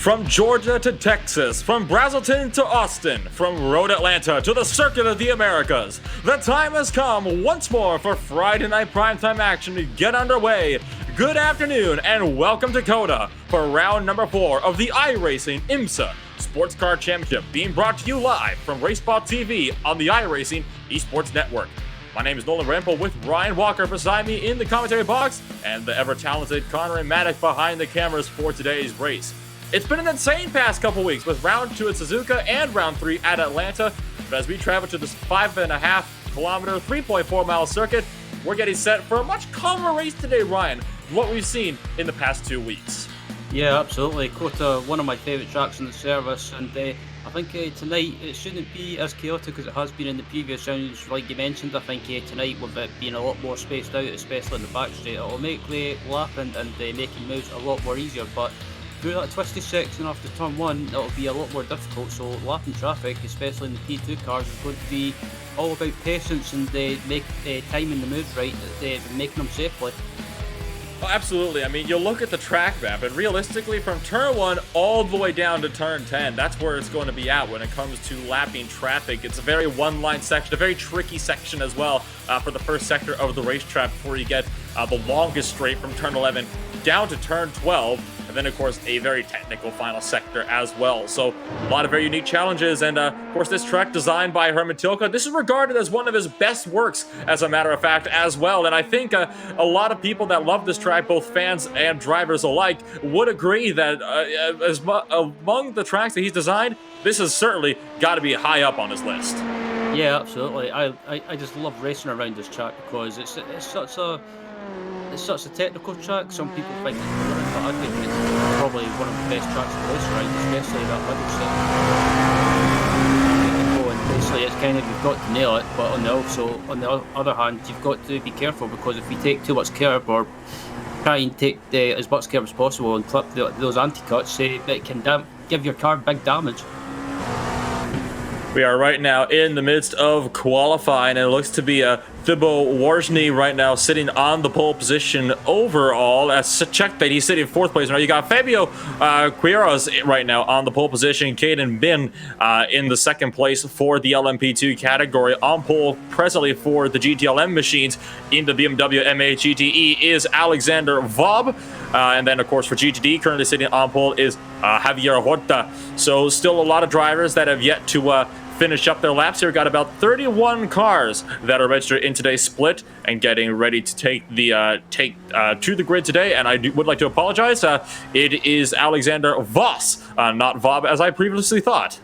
From Georgia to Texas, from Brazelton to Austin, from Road Atlanta to the Circuit of the Americas, the time has come once more for Friday night primetime action to get underway. Good afternoon and welcome to COTA for round number 4 of the iRacing IMSA Sportscar Championship, being brought to you live from RaceBall TV on the iRacing Esports Network. My name is Nolan Rampel with Ryan Walker beside me in the commentary box and the ever-talented Connor and Maddock behind the cameras for today's race. It's been an insane past couple weeks with round 2 at Suzuka and round 3 at Atlanta. But as we travel to this 5.5 kilometer, 3.4 mile circuit, we're getting set for a much calmer race today, Ryan, than what we've seen in the past 2 weeks. Yeah, absolutely. COTA, one of my favourite tracks in the service, and I think tonight it shouldn't be as chaotic as it has been in the previous rounds. Like you mentioned, I think tonight with it being a lot more spaced out, especially in the back straight, it'll make the lapping and making moves a lot more easier. But through that twisty section after turn 1, it'll be a lot more difficult. So lapping traffic, especially in the P2 cars, is going to be all about patience and timing the moves right, making them safely. Oh, absolutely. I mean, you look at the track map, and realistically, from turn 1 all the way down to turn 10, that's where it's going to be at when it comes to lapping traffic. It's a very one-line section, a very tricky section as well for the first sector of the racetrack before you get the longest straight from turn 11 down to turn 12. And then, of course, a very technical final sector as well. So, a lot of very unique challenges. And, of course, this track designed by Herman Tilke, this is regarded as one of his best works, as a matter of fact, as well. And I think a lot of people that love this track, both fans and drivers alike, would agree that among the tracks that he's designed, this has certainly got to be high up on his list. Yeah, absolutely. I just love racing around this track because it's such a technical track. Some people think it's boring, but I think it's probably one of the best tracks to race around, especially that middle section. And basically it's kind of, you've got to nail it, but on the other hand, you've got to be careful, because if you take too much curb or try and take as much curb as possible and clip those anti-cuts, it can give your car big damage. We are right now in the midst of qualifying, and it looks to be Thibaut Warzny right now sitting on the pole position overall. Check that he's sitting in 4th place. Now you got Fabio Quiroz right now on the pole position. Caden Bin in the 2nd place for the LMP2 category. On pole presently for the GTLM machines in the BMW M8 GTE is Alexander Vob. And then, of course, for GTD, currently sitting on pole is Javier Horta. So still a lot of drivers that have yet to finish up their laps here. Got about 31 cars that are registered in today's split and getting ready to take to the grid today. And I would like to apologize. It is Alexander Voss, not Vob, as I previously thought.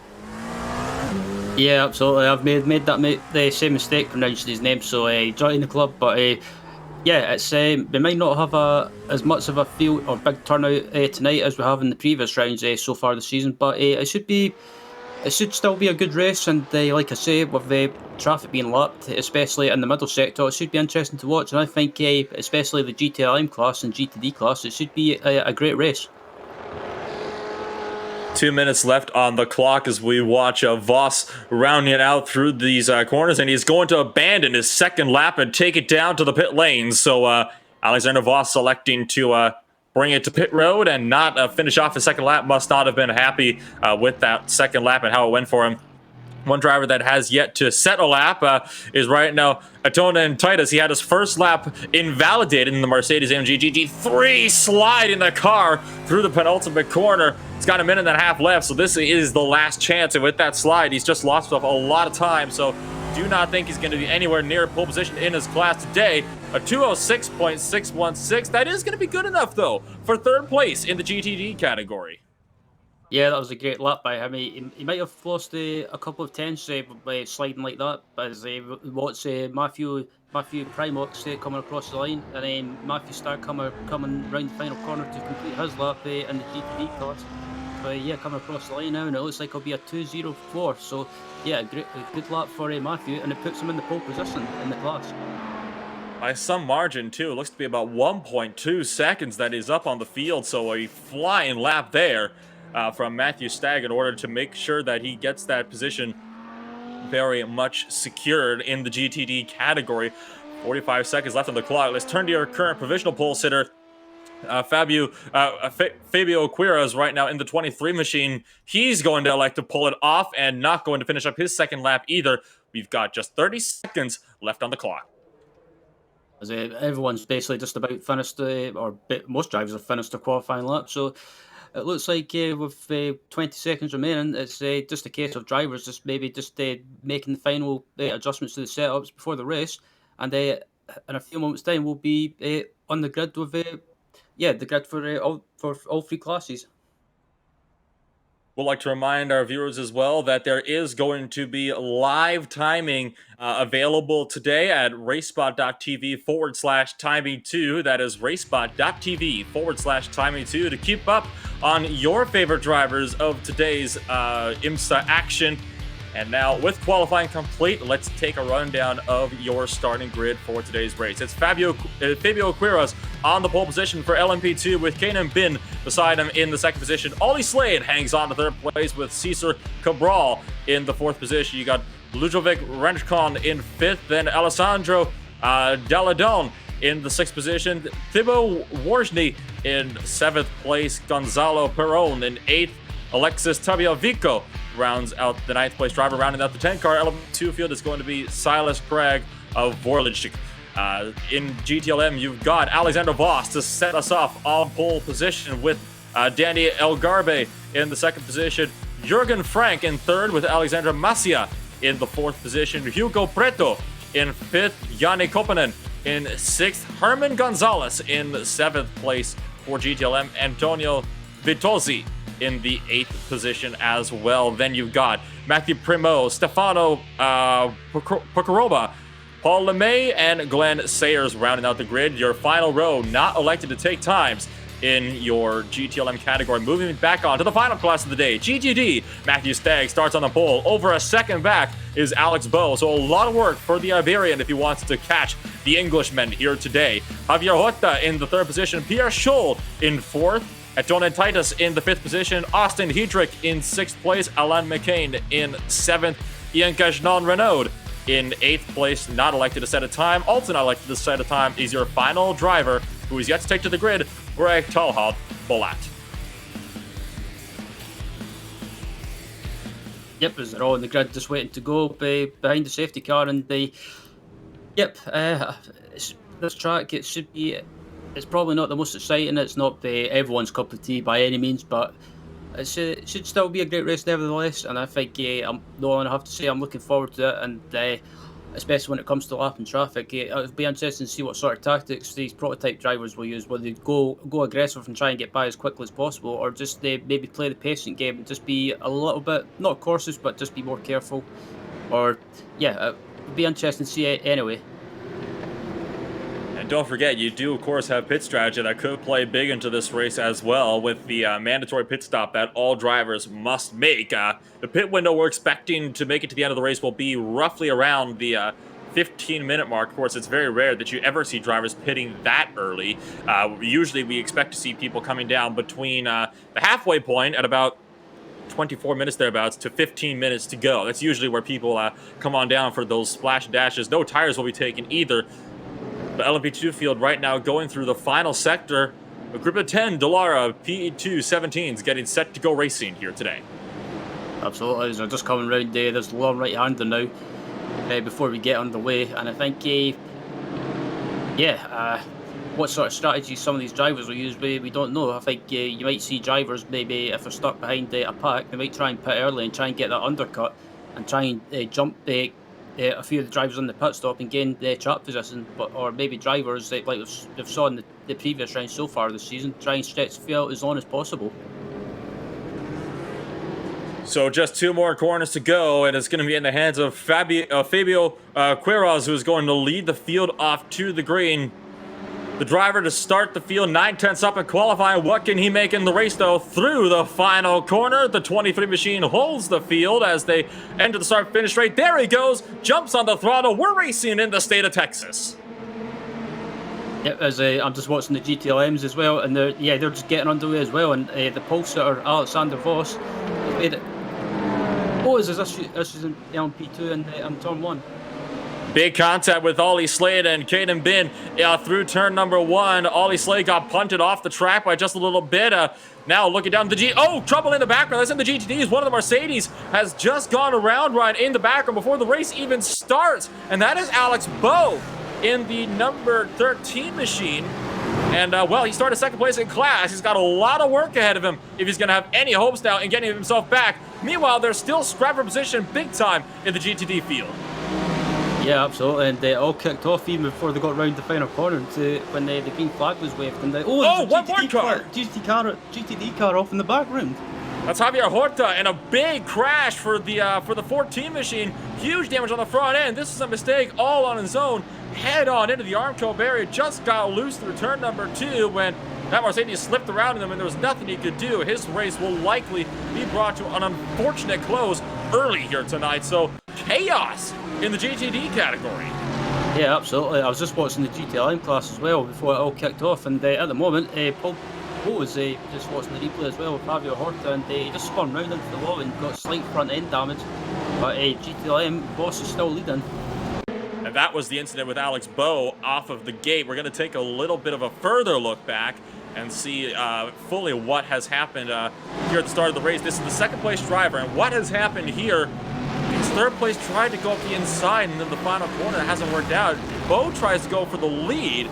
Yeah, absolutely. I've made the same mistake pronouncing his name. So join the club, but yeah, it's we might not have as much of a field or big turnout tonight as we have in the previous rounds so far this season. But it should still be a good race, and like I say, with the traffic being lapped, especially in the middle sector, it should be interesting to watch. And I think, especially the GTLM class and GTD class, it should be a great race. 2 minutes left on the clock as we watch Voss rounding it out through these corners, and he's going to abandon his 2nd lap and take it down to the pit lanes. So Alexander Voss selecting to bring it to pit road and not finish off his 2nd lap. Must not have been happy with that 2nd lap and how it went for him. One driver that has yet to set a lap is right now Atona and Titus. He had his 1st lap invalidated in the Mercedes-AMG GT3 slide in the car through the penultimate corner. He's got a minute and a half left, so this is the last chance. And with that slide, he's just lost himself a lot of time. So do not think he's going to be anywhere near pole position in his class today. A 206.616. That is going to be good enough, though, for 3rd place in the GTD category. Yeah, that was a great lap by him. He might have lost a couple of tenths by sliding like that, but as watch Matthew Primox coming across the line, and then Matthew Stark coming round the final corner to complete his lap in the GTD class. But yeah, coming across the line now, and it looks like it'll be a 2:04. So yeah, a good lap for Matthew, and it puts him in the pole position in the class. By some margin, too. It looks to be about 1.2 seconds that is up on the field, so a flying lap there. From Matthew Stagg in order to make sure that he gets that position very much secured in the GTD category. 45 seconds left on the clock. Let's turn to your current provisional pole sitter, Fabio Quira is right now in the 23 machine. He's going to elect to pull it off and not going to finish up his second lap either. We've got just 30 seconds left on the clock. As everyone's basically just about finished, most drivers have finished their qualifying lap. So it looks like with 20 seconds remaining, it's just a case of drivers just maybe just making the final adjustments to the setups before the race, and in a few moments' time we'll be on the grid with the grid for all three classes. We'd like to remind our viewers as well that there is going to be live timing available today at racebot.tv/timing2. That is racebot.tv/timing2 to keep up on your favorite drivers of today's IMSA action. And now, with qualifying complete, let's take a rundown of your starting grid for today's race. It's Fabio Quiros on the pole position for LMP2 with Kanan Bin beside him in the second position. Ollie Slade hangs on to third place with Cesar Cabral in the fourth position. You got Ludovic Renchkon in fifth, then Alessandro Daladone in the sixth position, Thibaut Worzny in seventh place, Gonzalo Perron in eighth, Alexis Tabiavico rounds out the ninth place driver. Rounding out the 10 car LMP2 field is going to be Silas Craig of Vorlich. In GTLM, you've got Alexander Voss to set us off on pole position with Danny Elgarbe in the second position, Jurgen Frank in third with Alexandra Macia in the fourth position, Hugo Preto in fifth, Yanni Kopanen in sixth, Herman Gonzalez in seventh place for GTLM, Antonio Vitozzi in the eighth position as well. Then you've got Matthew Primo, Stefano Pocoroba, Paul LeMay, and Glenn Sayers rounding out the grid. Your final row not elected to take times in your GTLM category. Moving back on to the final class of the day, GTD. Matthew Stagg starts on the pole. Over a second back is Alex Bowe. So a lot of work for the Iberian if he wants to catch the Englishman here today. Javier Horta in the third position. Pierre Scholl in fourth. Etonen Titus in the fifth position, Austin Hedrick in sixth place, Alan McCain in seventh, Ian Cajnon Renaud in eighth place, not elected to set a time. Also not elected to set a time is your final driver, who is yet to take to the grid, Greg Talhad Bolat. Yep, as they're all in the grid just waiting to go behind the safety car, and this track, it's probably not the most exciting. It's not everyone's cup of tea by any means, but it should still be a great race nevertheless. And I think I have to say I'm looking forward to it, and especially when it comes to lapping traffic, it'll be interesting to see what sort of tactics these prototype drivers will use. Whether they go aggressive and try and get by as quickly as possible, or just maybe play the patient game and just be a little bit not cautious, but just be more careful. Or it'll be interesting to see it anyway. And don't forget, you do, of course, have pit strategy that could play big into this race as well, with the mandatory pit stop that all drivers must make. The pit window we're expecting to make it to the end of the race will be roughly around the 15-minute mark. Of course, it's very rare that you ever see drivers pitting that early. Usually, we expect to see people coming down between the halfway point at about 24 minutes thereabouts to 15 minutes to go. That's usually where people come on down for those splash dashes. No tires will be taken either. The LMP2 field right now going through the final sector. A group of 10 Dallara P217s getting set to go racing here today. Absolutely, they're just coming round there. There's a long right-hander now before we get underway. And I think, what sort of strategy some of these drivers will use, we don't know. I think you might see drivers, maybe if they're stuck behind a pack, they might try and pit early and try and get that undercut and try and jump a few of the drivers on the pit stop and gain the trap position, or maybe drivers like we've saw in the previous round so far this season, try and stretch the field as long as possible. So just two more corners to go, and it's going to be in the hands of Fabio Quiroz, who is going to lead the field off to the green. The driver to start the field, 9/10 up in qualifying. What can he make in the race, though? Through the final corner, the 23 machine holds the field as they enter the start-finish straight. There he goes, jumps on the throttle. We're racing in the state of Texas. Yep, as I'm just watching the GTLMs as well, and they're just getting underway as well. And the pole sitter, Alexander Voss, made it. What is this issues in LMP2 and turn 1? Big contact with Ollie Slade and Caden Bin through turn number 1. Ollie Slade got punted off the track by just a little bit. Now looking down the trouble in the background. That's in the GTDs. One of the Mercedes has just gone around right in the background before the race even starts. And that is Alex Bowe in the number 13 machine. And, well, he started second place in class. He's got a lot of work ahead of him if he's going to have any hopes now in getting himself back. Meanwhile, they're still scrap for position big time in the GTD field. Yeah, absolutely, and they all kicked off even before they got round the final corner when the green flag was waved. And one more car! GTD car off in the background. That's Javier Horta, and a big crash for the 14 machine. Huge damage on the front end. This is a mistake all on his own. Head on into the Armco barrier. Just got loose through turn number 2 when that Mercedes slipped around him, and there was nothing he could do. His race will likely be brought to an unfortunate close early here tonight. So chaos in the GTD category. Yeah, absolutely. I was just watching the GTLM class as well before it all kicked off, and at the moment, Paul was just watching the replay as well with Javier Horta, and he just spun round into the wall and got slight front end damage. But GTLM boss is still leading. And that was the incident with Alex Bowe off of the gate. We're going to take a little bit of a further look back and see fully what has happened here at the start of the race. This is the second place driver, and what has happened here, his third place tried to go up the inside, and then the final corner hasn't worked out. Bowe tries to go for the lead.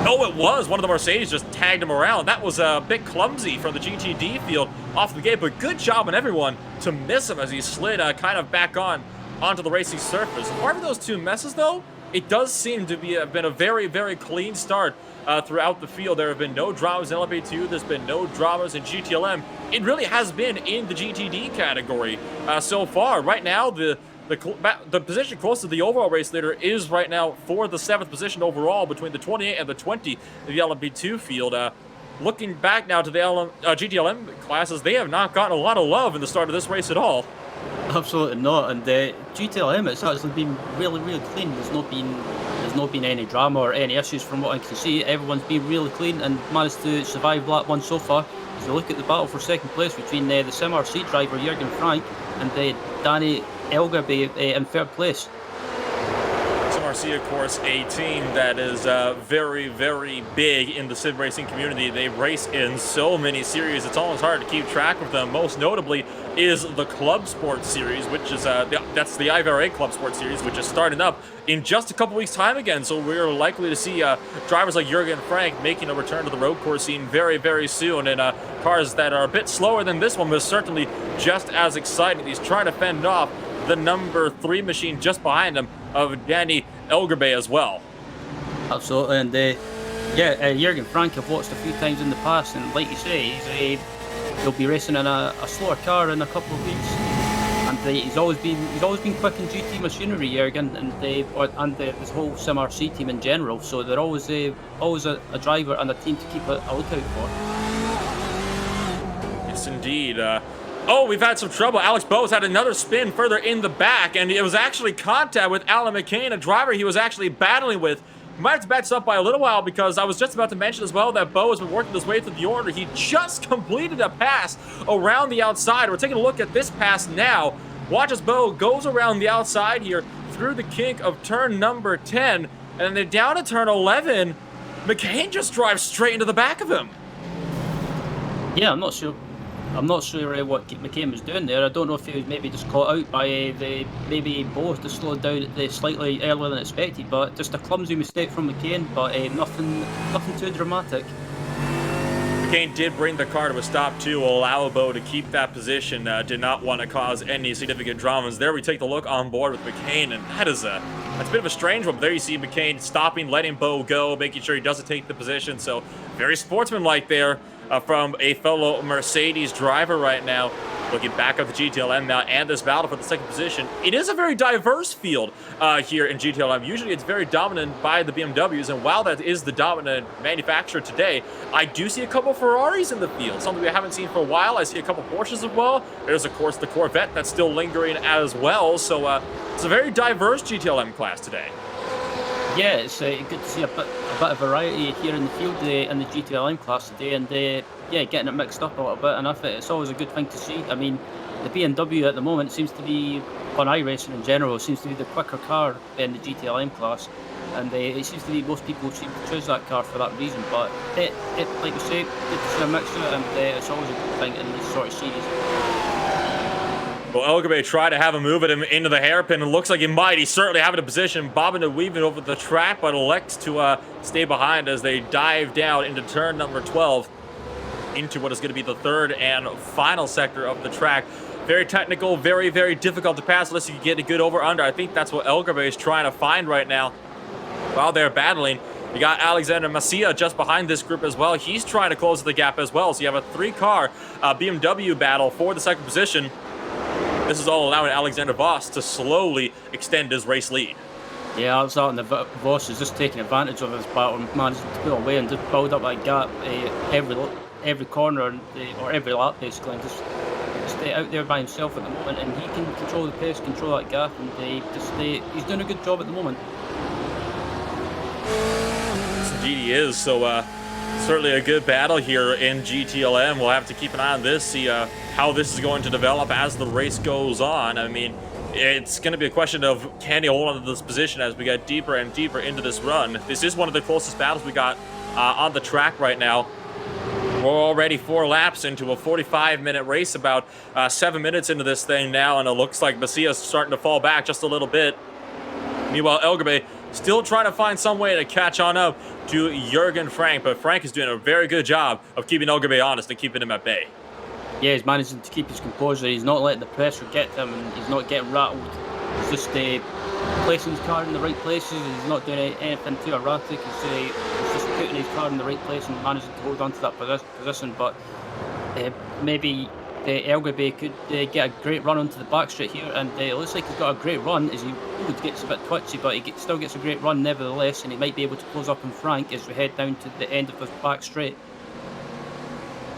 Oh, it was one of the Mercedes just tagged him around. That was a bit clumsy from the GTD field off the gate, but good job on everyone to miss him as he slid kind of back onto the racing surface. Apart from those two messes, though, it does seem to have been a very, very clean start throughout the field. There have been no dramas in LMP2. There's been no dramas in GTLM. It really has been in the GTD category so far. Right now, the position close to the overall race leader is right now for the 7th position overall between the 28 and the 20 in the LMP2 field. Looking back now to the GTLM classes, they have not gotten a lot of love in the start of this race at all. Absolutely not, and GTLM, it's actually been really, really clean. There's not been any drama or any issues from what I can see. Everyone's been really clean and managed to survive lap 1 so far. As we look at the battle for second place between the SimRC driver Jürgen Frank and Danny Elgerby in third place. SimRC, of course, a team that is very, very big in the sim racing community. They race in so many series, it's almost hard to keep track of them. Most notably is the Club Sports Series, which is that's the IVRA Club Sports Series, which is starting up in just a couple weeks' time again. So we're likely to see drivers like Jürgen Frank making a return to the road course scene very, very soon, and cars that are a bit slower than this one, but certainly just as exciting. He's trying to fend off the number 3 machine just behind him of Danny Elgerby as well. Absolutely, and Jürgen Frank I've watched a few times in the past, and like you say, he'll be racing in a slower car in a couple of weeks. And he's always been quick in GT machinery, Jürgen, and this whole SimRC team in general. So they're always a driver and a team to keep a lookout for. Yes, indeed. Oh, we've had some trouble. Alex Bowe's had another spin further in the back, and it was actually contact with Alan McCain, a driver he was actually battling with. Might have to back this up by a little while, because I was just about to mention as well that Bowe has been working his way through the order. He just completed a pass around the outside. We're taking a look at this pass now. Watch as Bowe goes around the outside here through the kink of turn number 10, and then they're down to turn 11. McCain just drives straight into the back of him. Yeah, I'm not sure what McCain was doing there. I don't know if he was maybe just caught out by maybe both to slow down slightly earlier than expected, but just a clumsy mistake from McCain, but nothing too dramatic. McCain did bring the car to a stop to allow Bowe to keep that position. Did not want to cause any significant dramas. There we take the look on board with McCain, and that's a bit of a strange one. But there you see McCain stopping, letting Bowe go, making sure he doesn't take the position. So very sportsmanlike there. From a fellow Mercedes driver right now. Looking back at the GTLM now and this battle for the second position. It is a very diverse field here in GTLM. Usually it's very dominant by the BMWs, and while that is the dominant manufacturer today, I do see a couple Ferraris in the field, something we haven't seen for a while. I see a couple Porsches as well. There's, of course, the Corvette that's still lingering as well. So it's a very diverse GTLM class today. Yeah, it's good to see a bit of variety here in the field in the GTLM class today, and yeah, getting it mixed up a little bit, and I think it's always a good thing to see. I mean, the BMW at the moment seems to be, on iRacing in general, seems to be the quicker car in the GTLM class, and it seems to be most people seem to choose that car for that reason. But like you say, good to see a mixture, and it's always a good thing in this sort of series. Well, Elgabe tried to have a move at him into the hairpin. It looks like he might. He's certainly having a position, bobbing and weaving over the track, but elects to stay behind as they dive down into turn number 12 into what is going to be the third and final sector of the track. Very technical, very, very difficult to pass unless you can get a good over-under. I think that's what Elgabe is trying to find right now while they're battling. You got Alexander Macia just behind this group as well. He's trying to close the gap as well. So you have a three-car BMW battle for the second position. This is all allowing Alexander Voss to slowly extend his race lead. Yeah, Alexander Voss is just taking advantage of his battle and managing to pull away and just build up that gap every corner or every lap basically, and just stay out there by himself at the moment, and he can control the pace, control that gap, and he's doing a good job at the moment. Yes, indeed he is. So certainly a good battle here in GTLM. We'll have to keep an eye on this, see how this is going to develop as the race goes on. I mean, it's going to be a question of can he hold on to this position as we get deeper and deeper into this run. This is one of the closest battles we got on the track right now. We're already 4 laps into a 45-minute race, about 7 minutes into this thing now, and it looks like Macia's starting to fall back just a little bit. Meanwhile, Elgabe still trying to find some way to catch on up to Jurgen Frank, but Frank is doing a very good job of keeping Elgabe honest and keeping him at bay. Yeah, he's managing to keep his composure. He's not letting the pressure get to him, and he's not getting rattled. He's just placing his car in the right places. He's not doing anything too erratic. He's just putting his car in the right place and managing to hold on to that position. But maybe Elgabe could get a great run onto the back straight here, and it looks like he's got a great run as he gets a bit twitchy, but he still gets a great run nevertheless, and he might be able to close up on Frank as we head down to the end of this back straight.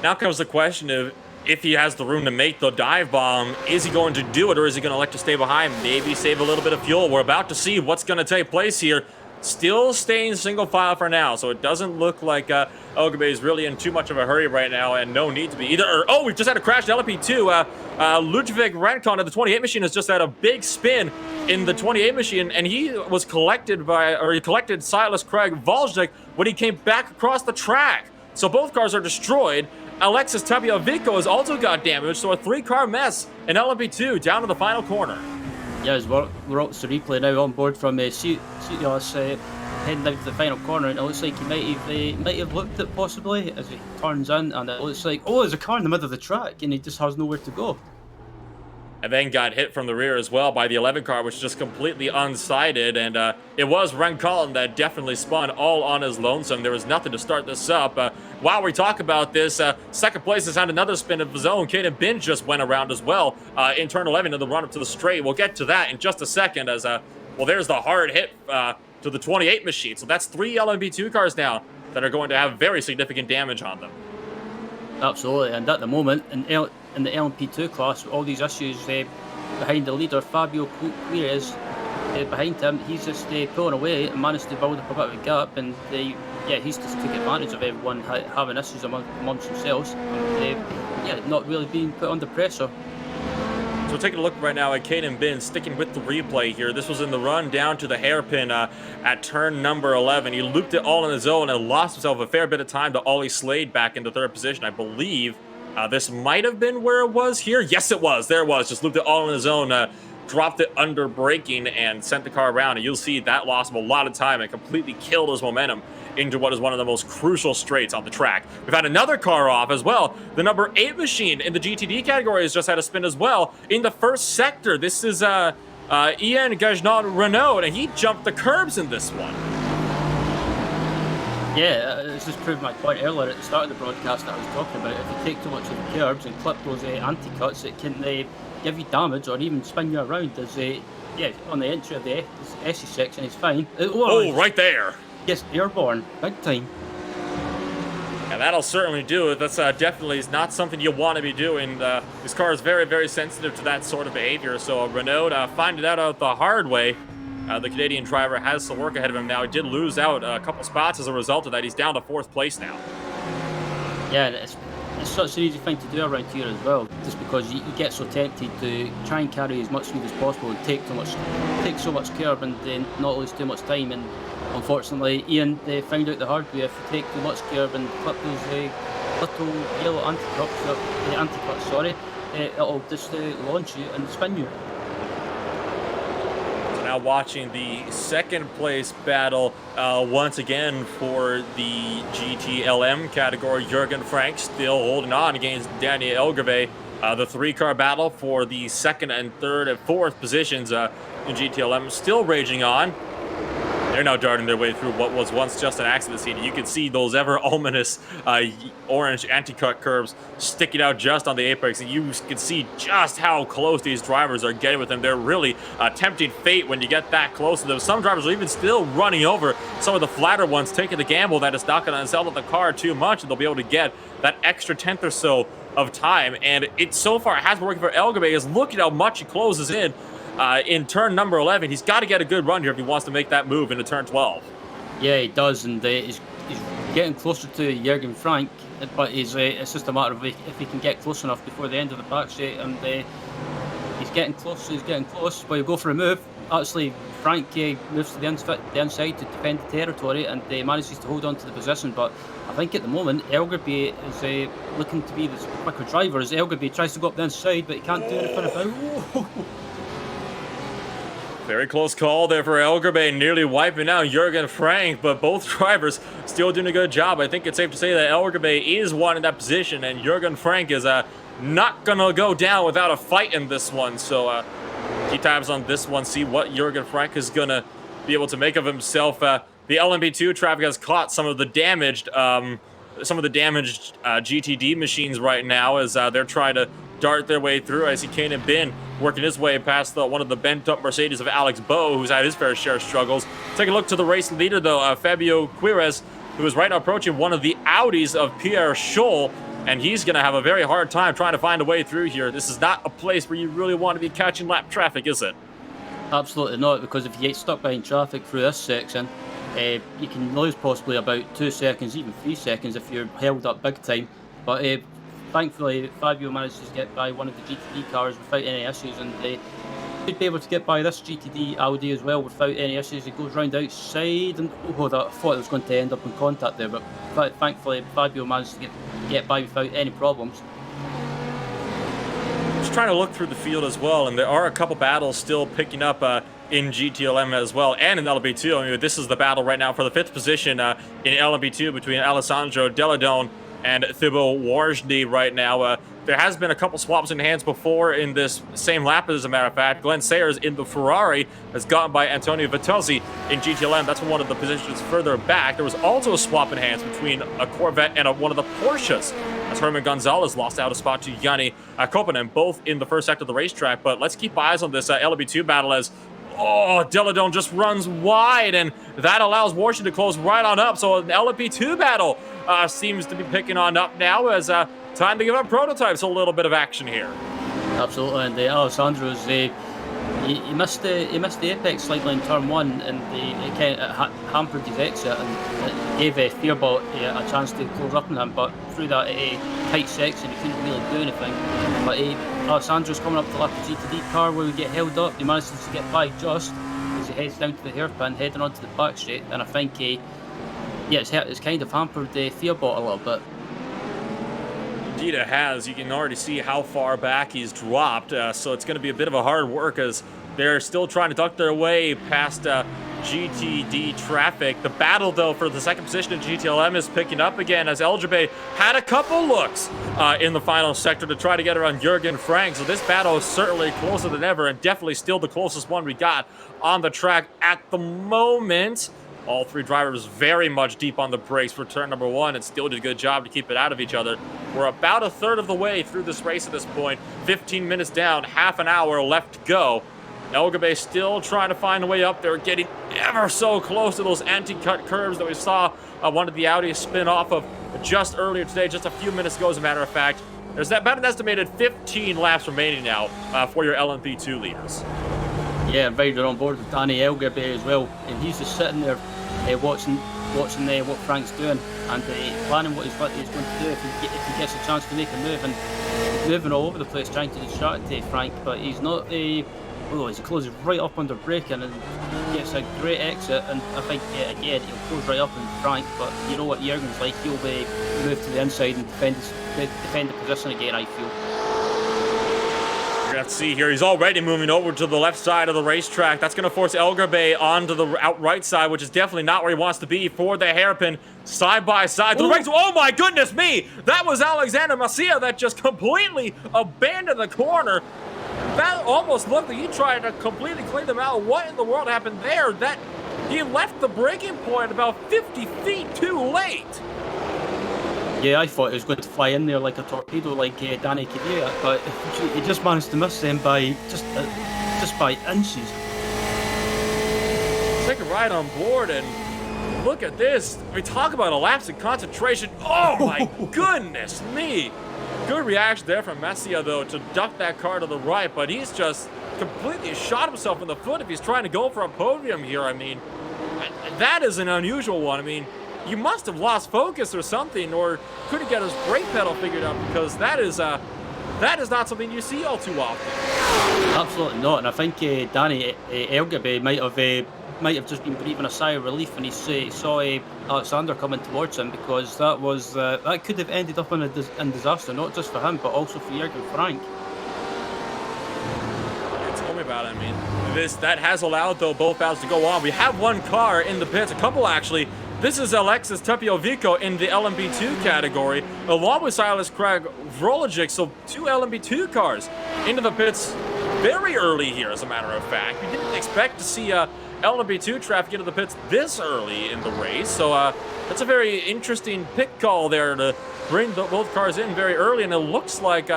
Now comes the question of if he has the room to make the dive bomb. Is he going to do it, or is he going to elect to stay behind, maybe save a little bit of fuel? We're about to see what's going to take place here. Still staying single file for now, so it doesn't look like Elgabe is really in too much of a hurry right now, and no need to be either. Oh, we've just had a crash in LMP2. Ludwig Rankon of the 28 machine has just had a big spin in the 28 machine, and he collected Silas Craig Volznik when he came back across the track. So both cars are destroyed. Alexis Tabiavico has also got damaged, so a 3-car mess in LMP2 down to the final corner. Yeah, as we're up to replay now on board from Cetios heading down to the final corner, and it looks like he might have looked at possibly as he turns in, and it looks like, oh, there's a car in the middle of the track, and he just has nowhere to go. And then got hit from the rear as well by the 11 car, which is just completely unsighted. And it was Rankon that definitely spun all on his lonesome. There was nothing to start this up. While we talk about this, second place has had another spin of his own. Caden Binge just went around as well in turn 11 in the run up to the straight. We'll get to that in just a second as, well, there's the hard hit to the 28 machine. So that's 3 LMP2 cars now that are going to have very significant damage on them. Absolutely, and at the moment, in the LMP2 class, with all these issues behind the leader, Fabio Quires, behind him, he's just pulling away and managed to build up a bit of a gap, and yeah, he's just took advantage of everyone having issues amongst themselves, and yeah, not really being put under pressure. So taking a look right now at Caden Bin, sticking with the replay here. This was in the run down to the hairpin at turn number 11. He looped it all in his own and lost himself a fair bit of time to Ollie Slade back into third position. I believe this might have been where it was here. Yes, it was. There it was. Just looped it all in his own, dropped it under braking and sent the car around. And you'll see that lost him a lot of time and completely killed his momentum into what is one of the most crucial straights on the track. We've had another car off as well. The number 8 machine in the GTD category has just had a spin as well in the first sector. This is Ian Gagnon Renault, and he jumped the curbs in this one. Yeah, it's just proved my point earlier at the start of the broadcast that I was talking about. If you take too much of the curbs and clip those anti-cuts, it can give you damage or even spin you around. There's yeah, on the entry of the SE section, it's fine. Oh, right there. Yes, airborne, big time. Yeah, that'll certainly do it. That's definitely not something you want to be doing. This car is very, very sensitive to that sort of behavior. So Renault finding that out the hard way. The Canadian driver has some work ahead of him now. He did lose out a couple spots as a result of that. He's down to 4th place now. Yeah, it's such an easy thing to do around here as well, just because you get so tempted to try and carry as much speed as possible and take so much curb and then not lose too much time. And unfortunately, Ian found out the hard way. If you take too much curb and clip those little yellow anti-cuts, it'll just launch you and spin you. Now watching the 2nd place battle once again for the GTLM category. Jurgen Frank still holding on against Danny Elgerbe. The 3-car battle for the 2nd and 3rd and 4th positions in GTLM still raging on. They're now darting their way through what was once just an accident scene. You can see those ever ominous orange anti-cut curves sticking out just on the apex, and you can see just how close these drivers are getting with them. They're really tempting fate when you get that close to them. Some drivers are even still running over some of the flatter ones, taking the gamble that it's not going to unsettle the car too much, and they'll be able to get that extra 10th or so of time. And it so far has been working for Elgerbe. Is look at how much he closes in turn number 11. He's got to get a good run here if he wants to make that move into turn 12. Yeah, he does, and he's getting closer to Jurgen Frank, but it's just a matter of if he can get close enough before the end of the back straight, and he's getting close, but he'll go for a move. Actually, Frank moves to the inside to defend the territory, and manages to hold on to the position, but I think at the moment, Elgerbe is looking to be the quicker driver, as Elgerbe tries to go up the inside, but he can't do anything about it. Very close call there for Elgerbe, nearly wiping out Jurgen Frank, but both drivers still doing a good job. I think it's safe to say that Elgerbe is one in that position, and Jurgen Frank is not going to go down without a fight in this one. So keep tabs on this one, see what Jurgen Frank is going to be able to make of himself. The LMP2 traffic has caught some of the damaged GTD machines right now as they're trying to dart their way through. I see Kanan Bin working his way past one of the bent-up Mercedes of Alex Bowe, who's had his fair share of struggles. Take a look to the race leader, though, Fabio Quires, who is right now approaching one of the Audis of Pierre Scholl, and he's going to have a very hard time trying to find a way through here. This is not a place where you really want to be catching lap traffic, is it? Absolutely not, because if you get stuck behind traffic through this section, you can lose possibly about 2 seconds, even 3 seconds if you're held up big time. But thankfully, Fabio managed to get by one of the GTD cars without any issues, and they should be able to get by this GTD Audi as well without any issues. It goes round outside, and I thought it was going to end up in contact there, but thankfully Fabio managed to get by without any problems. Just trying to look through the field as well, and there are a couple battles still picking up in GTLM as well, and in LMP2. I mean, this is the battle right now for the 5th position in LMP2 between Alessandro Deladone and Thibaut Warjny right now. There has been a couple swaps in hands before in this same lap, as a matter of fact. Glenn Sayers in the Ferrari has gotten by Antonio Vitozzi in GTLM. That's one of the positions further back. There was also a swap in hands between a Corvette and one of the Porsches, as Herman Gonzalez lost out a spot to Yanni Koponen, both in the first sector of the racetrack. But let's keep eyes on this LMP2 battle as Deladone just runs wide, and that allows Warjny to close right on up. So an LMP2 battle seems to be picking on up now as time to give up prototypes. A little bit of action here. Absolutely, and Alessandro's he missed the apex slightly in turn 1, and it kind of hampered his exit, and it gave Fearball a chance to close up on him. But through that tight section, he couldn't really do anything. But Alessandro's coming up to lap the GTD car where we get held up. He manages to get by just as he heads down to the hairpin, heading onto the back straight, and I think it's kind of hampered Fearball a little bit. Indeed it has. You can already see how far back he's dropped, so it's going to be a bit of a hard work as they're still trying to duck their way past GTD traffic. The battle, though, for the 2nd position in GTLM is picking up again as Elgerbe had a couple looks in the final sector to try to get around Jurgen Frank. So this battle is certainly closer than ever, and definitely still the closest one we got on the track at the moment. All 3 drivers very much deep on the brakes for turn number 1 and still did a good job to keep it out of each other. We're about a third of the way through this race at this point. 15 minutes down, half an hour left to go. Elgerbe still trying to find a way up there, getting ever so close to those anti-cut curves that we saw one of the Audis spin off of just earlier today, just a few minutes ago, as a matter of fact. There's about an estimated 15 laps remaining now for your LMP2 leaders. Yeah, riding on board with Danny Elgerby as well, and he's just sitting there watching what Frank's doing and planning what he's going to do if he gets a chance to make a move. And he's moving all over the place trying to distract Frank, but he's not oh, he closes right up under braking and gets a great exit. And I think again he'll close right up on Frank, but you know what Jurgen's like, he'll move to the inside and defend the position again, I feel. You're gonna have to see here, he's already moving over to the left side of the racetrack. That's gonna force Elgerby onto the outright side, which is definitely not where he wants to be for the hairpin. Side by side to the race. Oh my goodness me! That was Alexander Macia that just completely abandoned the corner. That almost looked like he tried to completely clean them out. What in the world happened there? That he left the braking point about 50 feet too late. Yeah, I thought he was going to fly in there like a torpedo, like Danny Kvyat, but he just managed to miss them by just by inches. Take a ride on board and look at this. We talk about a lapse in concentration. Oh my goodness me! Good reaction there from Macia though to duck that car to the right, but he's just completely shot himself in the foot if he's trying to go for a podium here. I mean, that is an unusual one. I mean, you must have lost focus or something, or couldn't get his brake pedal figured out, because that is not something you see all too often. Absolutely not, and I think Danny Elgerby might have just been breathing a sigh of relief when he saw Alexander coming towards him, because that could have ended up in disaster, not just for him but also for Jurgen Frank. Tell me about it. I mean, that has allowed though both battles to go on. We have one car in the pits, a couple actually. This is Alexis Tepiovico in the LMB2 category, along with Silas Craig Vrologic. So 2 LMB2 cars into the pits very early here, as a matter of fact. We didn't expect to see LMB2 traffic into the pits this early in the race. So that's a very interesting pit call there to bring both cars in very early. And it looks like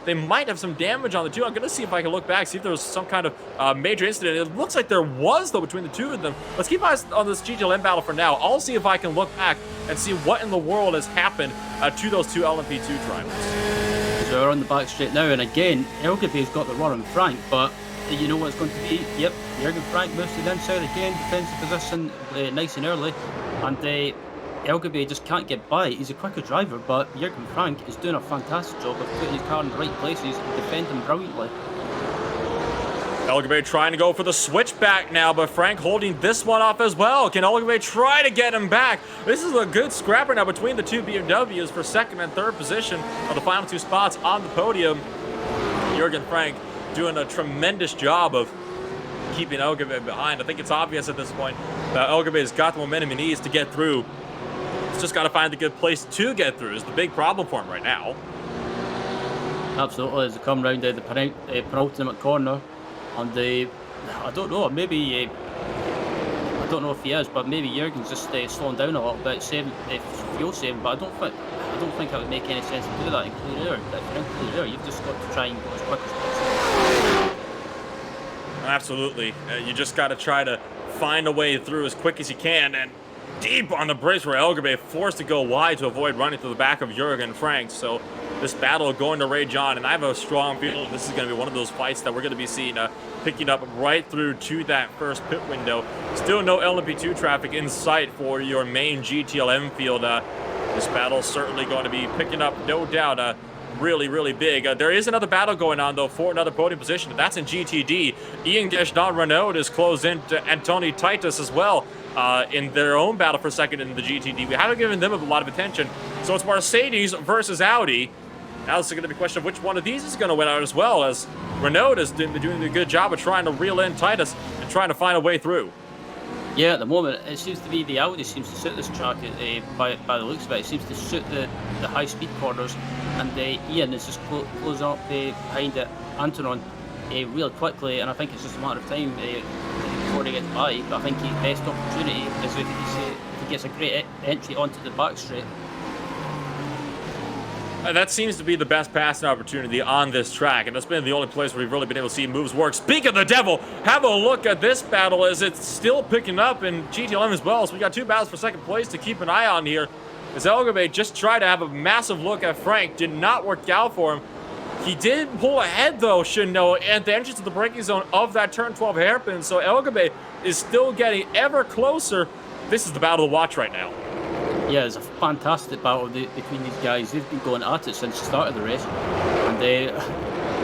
they might have some damage on the two. I'm going to see if I can look back, see if there was some kind of major incident. It looks like there was, though, between the two of them. Let's keep eyes on this GTLM battle for now. I'll see if I can look back and see what in the world has happened to those 2 LMP2 drivers. So we're on the back straight now, and again, Elgerby's got the run on Frank, but you know what it's going to be? Yep, Jurgen Frank moves to the inside again, defends the position nice and early, and Elgerby just can't get by. He's a quicker driver, but Jurgen Frank is doing a fantastic job of putting his car in the right places and defending brilliantly. Elgerby trying to go for the switchback now, but Frank holding this one off as well. Can Elgerby try to get him back? This is a good scrapper now between the 2 BMWs for second and third position of the final 2 spots on the podium. Jurgen Frank doing a tremendous job of keeping Elgerby behind. I think it's obvious at this point that Elgerby has got the momentum he needs to get through. He's just got to find a good place to get through is the big problem for him right now. Absolutely, as they come round the penultimate corner, and I don't know, maybe I don't know if he is, but maybe Jurgen's just slowing down a little bit, fuel saving. But I don't think it would make any sense to do that in clear air. If you're in clear air, you've just got to try and go as quick as possible. Absolutely, you just got to try to find a way through as quick as you can, and deep on the brakes where Elgerby forced to go wide to avoid running through the back of Jurgen Frank. So this battle going to rage on, and I have a strong feeling this is going to be one of those fights that we're going to be seeing picking up right through to that first pit window. Still no LMP2 traffic in sight for your main GTLM field. This battle certainly going to be picking up, no doubt, really, really big. There is another battle going on, though, for another podium position. That's in GTD. Ian Renaud is close in to Antoni Titus as well. In their own battle for second in the GTD. We haven't given them a lot of attention. So it's Mercedes versus Audi. Now it's going to be a question of which one of these is going to win out as well, as Renault has been doing a good job of trying to reel in Titus and trying to find a way through. Yeah, at the moment, it seems to be the Audi seems to suit this track by the looks of it. It seems to suit the high-speed corners, and Ian is just closing up behind it, Antonin real quickly, and I think it's just a matter of time before they get by. But I think his best opportunity is if he gets a great entry onto the back straight. That seems to be the best passing opportunity on this track, and that's been the only place where we've really been able to see moves work. Speak of the devil, have a look at this battle as it's still picking up in GTLM as well. So we got 2 battles for second place to keep an eye on here. As Elgerby just tried to have a massive look at Frank, did not work out for him. He did pull ahead, though, Shindo, at the entrance of the braking zone of that turn 12 hairpin, so Elgabe is still getting ever closer. This is the battle to watch right now. Yeah, it's a fantastic battle between these guys. They've been going at it since the start of the race. And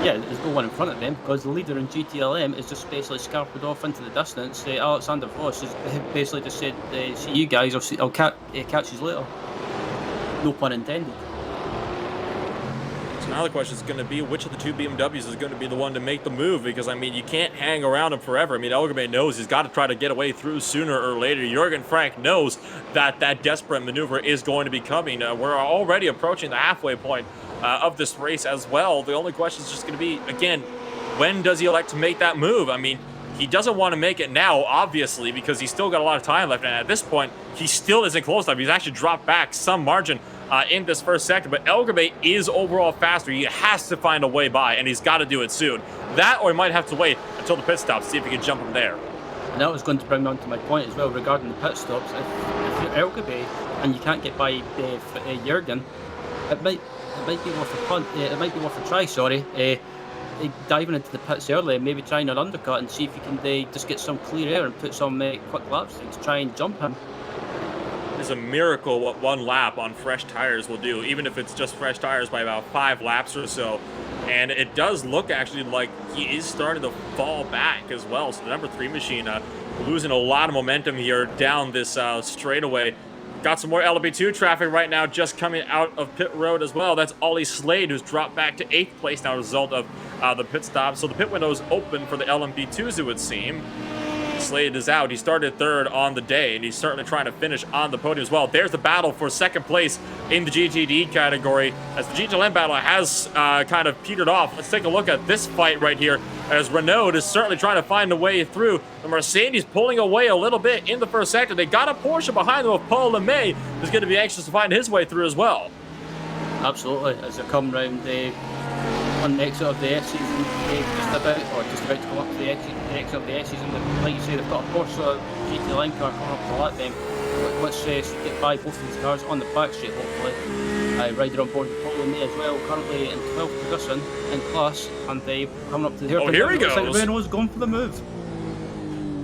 yeah, there's no one in front of them because the leader in GTLM is just basically scarpered off into the distance. Alexander Voss has basically just said, see you guys, I'll catch you later. No pun intended. So now the question is going to be which of the two BMWs is going to be the one to make the move, because, I mean, you can't hang around him forever. I mean, Elgabe knows he's got to try to get away through sooner or later. Jürgen Frank knows that desperate maneuver is going to be coming. We're already approaching the halfway point of this race as well. The only question is just going to be, again, when does he elect to make that move? I mean, he doesn't want to make it now, obviously, because he's still got a lot of time left, and at this point, he still isn't close enough. He's actually dropped back some margin in this first sector, but Elgabe is overall faster. He has to find a way by, and he's got to do it soon. That, or he might have to wait until the pit stops, see if he can jump him there. And that was going to bring me on to my point as well regarding the pit stops. If you're Elgabe and you can't get by Jürgen, it might be worth a punt. It might be worth a try. Sorry. Diving into the pits early and maybe trying an undercut and see if you can just get some clear air and put some quick laps to try and jump him. It's a miracle what one lap on fresh tires will do, even if it's just fresh tires by about 5 laps or so. And it does look actually like he is starting to fall back as well. So the number 3 machine losing a lot of momentum here down this straightaway. Got some more LMP2 traffic right now just coming out of pit road as well. That's Ollie Slade, who's dropped back to 8th place now as a result of the pit stop. So the pit window is open for the LMP2s, it would seem. Slade is out. He started 3rd on the day, and he's certainly trying to finish on the podium as well. There's the battle for 2nd place in the GTD category, as the GTLM battle has kind of petered off. Let's take a look at this fight right here, as Renault is certainly trying to find a way through. The Mercedes pulling away a little bit in the first sector. They got a Porsche behind them of Paul Lemay, who's going to be anxious to find his way through as well. Absolutely, as they come round on the exit of the S season, just about to come up to the exit of the S season. Like you say, they've got a Porsche GTLM car coming up to lap them. Let's get by both of these cars on the back straight, hopefully. Rider on board with Paul Lemay as well, currently in 12th position in class, and they coming up to the hairpin. Oh, here he goes. Looks like Renault's going for the move.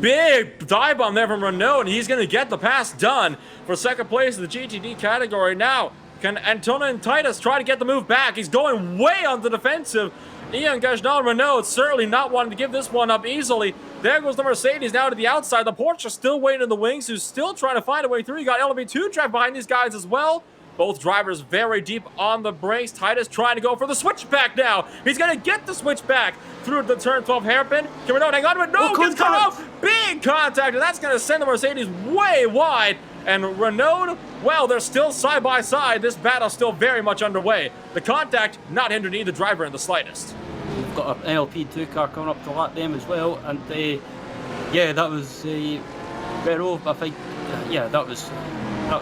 Big dive bomb there from Renault, and he's going to get the pass done for 2nd place in the GTD category. Now, can Antonin Titus try to get the move back? He's going way on the defensive. Ian Gajnal Renault certainly not wanting to give this one up easily. There goes the Mercedes now to the outside. The Porsche still waiting in the wings, who's still trying to find a way through. You got LMP2 track behind these guys as well. Both drivers very deep on the brakes. Titus trying to go for the switchback now. He's going to get the switchback through the turn 12 hairpin. Can Renault hang on to it? No, gets cut off. Big contact, and that's going to send the Mercedes way wide. And Renault, well, they're still side by side. This battle's still very much underway. The contact not hindering either driver in the slightest. We've got an LP2 car coming up to lap them as well, and yeah, that was Renault. I think, yeah, that was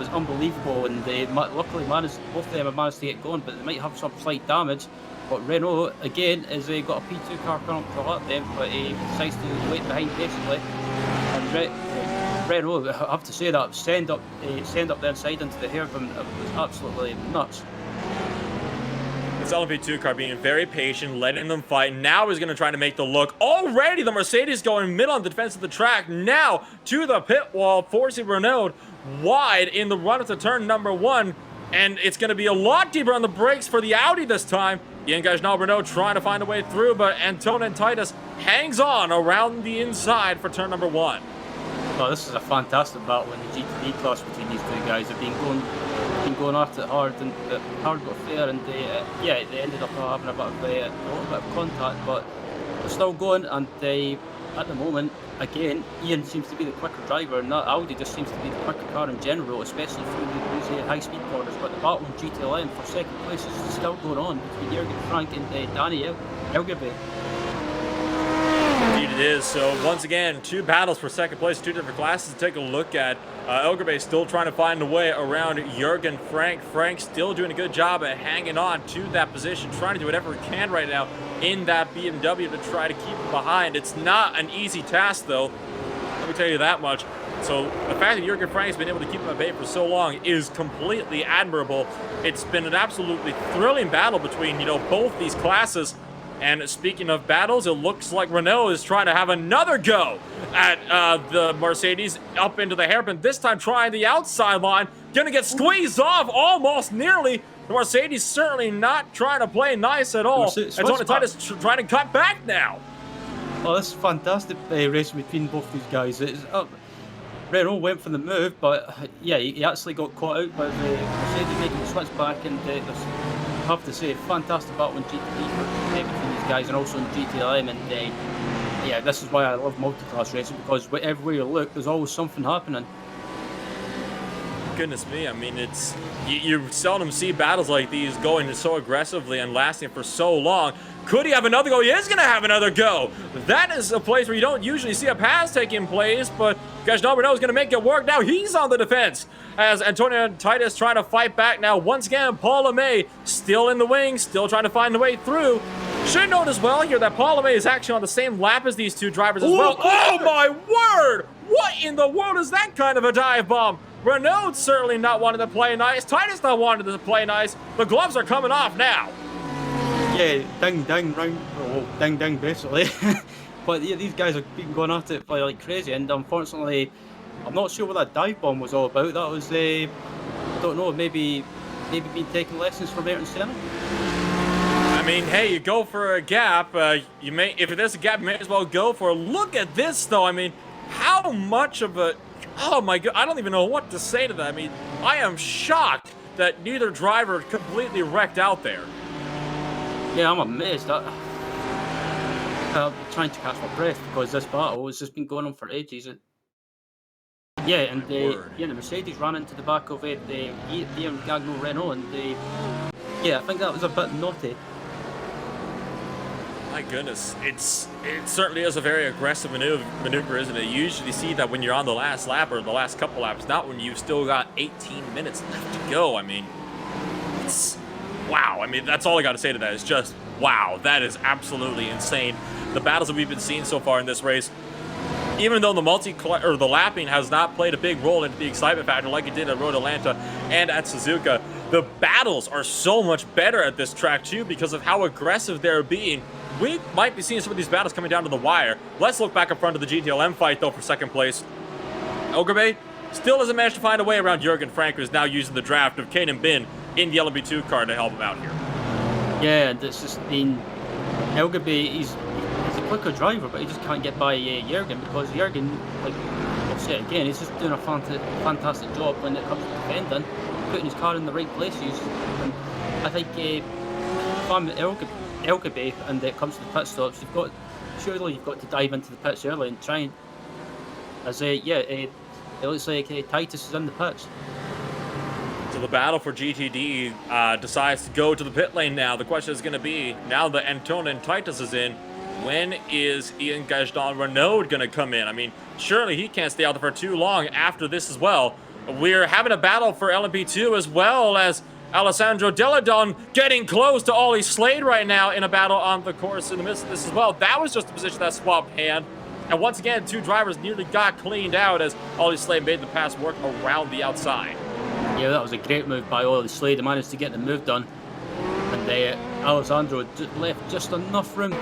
unbelievable, and they luckily both of them have managed to get going, but they might have some slight damage. But Renault again has got a P2 car coming up to lap them, but he decides to wait behind basically. And Renault, I have to say that, send up the inside into the hairpin. It was absolutely nuts. This LMP2 car being very patient, letting them fight. Now he's going to try to make the look. Already the Mercedes going middle on the defense of the track. Now to the pit wall, forcing Renault wide in the run up to turn number 1. And it's going to be a lot deeper on the brakes for the Audi this time. Ian Gajnal Renault trying to find a way through, but Antonin Titus hangs on around the inside for turn number 1. Oh, this is a fantastic battle in the GTD class between these two guys. They've been going at it hard but fair, and yeah, they ended up having a little bit of contact, but they're still going. And at the moment, again, Ian seems to be the quicker driver, and that Audi just seems to be the quicker car in general, especially through these high-speed corners. But the battle in GTLM for 2nd place is still going on between Jürgen Frank and Danny Elgabe. Indeed it is. So once again, 2 battles for 2nd place, 2 different classes to take a look at. Elgabe still trying to find a way around Jürgen Frank. Frank still doing a good job at hanging on to that position, trying to do whatever he can right now in that BMW to try to keep him behind. It's not an easy task though. Let me tell you that much. So the fact that Jurgen Frank's been able to keep him at bay for so long is completely admirable. It's been an absolutely thrilling battle between, you know, both these classes. And speaking of battles, it looks like Renault is trying to have another go at the Mercedes up into the hairpin, this time trying the outside line. Gonna get squeezed off almost nearly. The Mercedes certainly not trying to play nice at all. Antonio Titus trying to cut back now. Oh, this is fantastic racing between both these guys. Renault went for the move, but yeah, he actually got caught out by the Mercedes making the switch back, and I have to say, fantastic battle in GTD between these guys, and also in GTLM, and yeah, this is why I love multi-class racing, because everywhere you look, there's always something happening. Goodness me, I mean, it's you seldom see battles like these going so aggressively and lasting for so long. Could he have another go? He is going to have another go. That is a place where you don't usually see a pass taking place, but Gajdan Renault is going to make it work. Now he's on the defense as Antonio Titus trying to fight back now. Once again, Paul Lemay still in the wings, still trying to find a way through. Should note as well here that Paul Lemay is actually on the same lap as these two drivers as well. Oh my word! What in the world is that kind of a dive bomb? Renault certainly not wanting to play nice. Titus not wanting to play nice. The gloves are coming off now. Yeah, ding ding round, well, ding ding basically. But yeah, these guys have been going at it like crazy, and unfortunately, I'm not sure what that dive bomb was all about. That was I don't know, maybe been taking lessons from Ayrton Senna. I mean, hey, you go for a gap. You may, if there's a gap, you may as well go for it. Look at this, though. I mean, how much of a, oh my god, I don't even know what to say to that. I mean, I am shocked that neither driver completely wrecked out there. Yeah, I'm amazed. I'm trying to catch my breath because this battle has just been going on for ages. Yeah, and yeah, the Mercedes ran into the back of the Gagno Renault, and yeah, I think that was a bit naughty. My goodness, it certainly is a very aggressive maneuver, isn't it? You usually see that when you're on the last lap or the last couple laps, not when you've still got 18 minutes left to go. I mean, it's wow. I mean, that's all I got to say to that is just wow. That is absolutely insane. The battles that we've been seeing so far in this race, even though the lapping has not played a big role into the excitement factor like it did at Road Atlanta and at Suzuka, the battles are so much better at this track too because of how aggressive they're being. We might be seeing some of these battles coming down to the wire. Let's look back in front of the GTLM fight though for second place. Elgerbe still hasn't managed to find a way around Jurgen Frank, who's now using the draft of Kanan Bin in the LMP2 car to help him out here. Yeah, and it's just been Elgerbe, he's a quicker driver, but he just can't get by Jurgen because Jurgen, like I'll say it again, he's just doing a fantastic job when it comes to defending, putting his car in the right places. And I think if I'm Elgerbe and it comes to the pit stops, surely you've got to dive into the pits early and try and, it looks like Titus is in the pits. So the battle for GTD decides to go to the pit lane now. The question is going to be, now that Antonin Titus is in, when is Ian Gajdan Renault going to come in? I mean, surely he can't stay out there for too long after this as well. We're having a battle for LMP2 as well as Alessandro Deladon getting close to Ollie Slade right now in a battle on the course in the midst of this as well. That was just a position that swapped hand. And once again, two drivers nearly got cleaned out as Ollie Slade made the pass work around the outside. Yeah, that was a great move by Ollie Slade. He managed to get the move done. And Alessandro left just enough room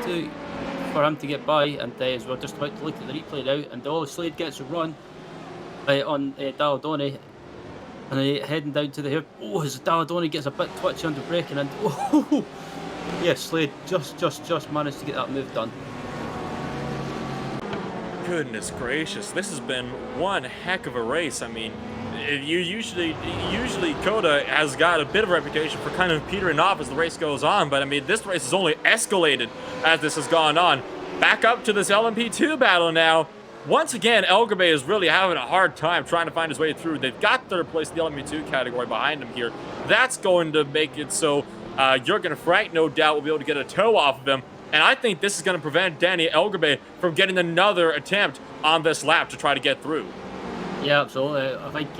for him to get by. And as we're just about to look at the replay now, and Ollie Slade gets a run on Daladoni. And heading down to the hair. Oh, as Daladoni gets a bit twitchy under braking, and oh, yeah, Slade just managed to get that move done. Goodness gracious, this has been one heck of a race. I mean, usually COTA has got a bit of a reputation for kind of petering off as the race goes on, but I mean, this race has only escalated as this has gone on. Back up to this LMP2 battle now. Once again, Elgerbe is really having a hard time trying to find his way through. They've got third place in the LMP2 category behind him here. That's going to make it so Jurgen Frank, no doubt, will be able to get a toe off of him. And I think this is going to prevent Danny Elgerbe from getting another attempt on this lap to try to get through. Yeah, absolutely. I think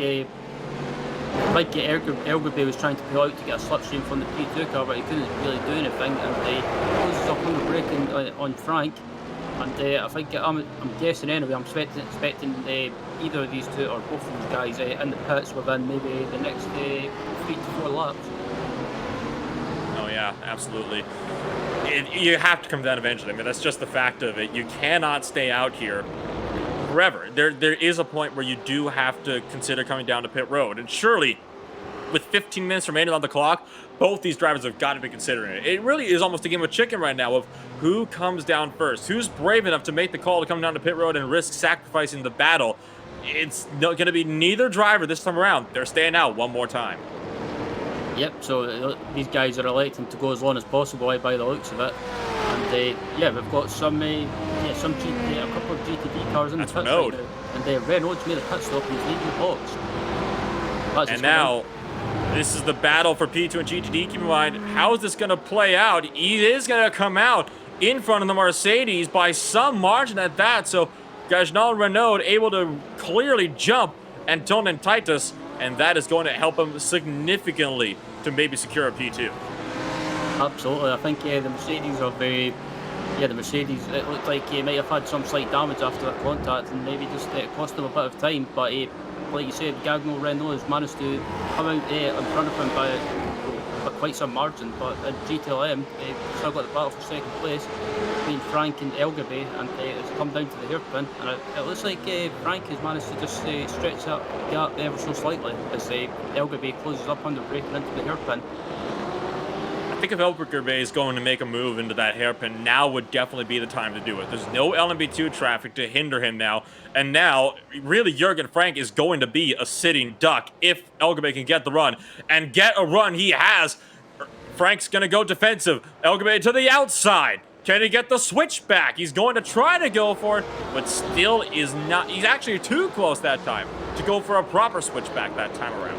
Elgerbe was trying to pull out to get a slipstream from the P2 car, but he couldn't really do anything. And he closes up on the braking on Frank. And I think I'm guessing anyway. I'm expecting either of these two or both of these guys in the pits within maybe the next 3 to 4 laps. Oh yeah, absolutely. You have to come down eventually. I mean, that's just the fact of it. You cannot stay out here forever. There is a point where you do have to consider coming down to pit road, and surely, with 15 minutes remaining on the clock, both these drivers have got to be considering it. It really is almost a game of chicken right now of who comes down first, who's brave enough to make the call to come down to pit road and risk sacrificing the battle. It's going to be neither driver this time around. They're staying out one more time. Yep, so these guys are electing to go as long as possible by the looks of it. And yeah, we've got a couple of GTD cars in the pits right now. And Renault's made a pit stop and he's leaving the box. And now, this is the battle for P2 and GTD. Keep in mind, how is this going to play out? He is going to come out in front of the Mercedes by some margin at that. So, Gajnal Renault able to clearly jump Anton Titus, and that is going to help him significantly to maybe secure a P2. Absolutely. I think the Mercedes are very... Yeah, the Mercedes, it looked like he might have had some slight damage after that contact and maybe just cost him a bit of time. But like you said, Gagno Renault has managed to come out in front of him by quite some margin. But at GTLM, still got the battle for second place between Frank and Elgaby, and it's come down to the hairpin. And it looks like Frank has managed to just stretch that gap ever so slightly as Elgaby closes up on the brake and into the hairpin. I think if Elgaby is going to make a move into that hairpin, now would definitely be the time to do it. There's no LMB2 traffic to hinder him now. And now, really, Jürgen Frank is going to be a sitting duck if Elgaby can get the run. And get a run he has. Frank's going to go defensive. Elgaby to the outside. Can he get the switchback? He's going to try to go for it, but still is not. He's actually too close that time to go for a proper switchback that time around.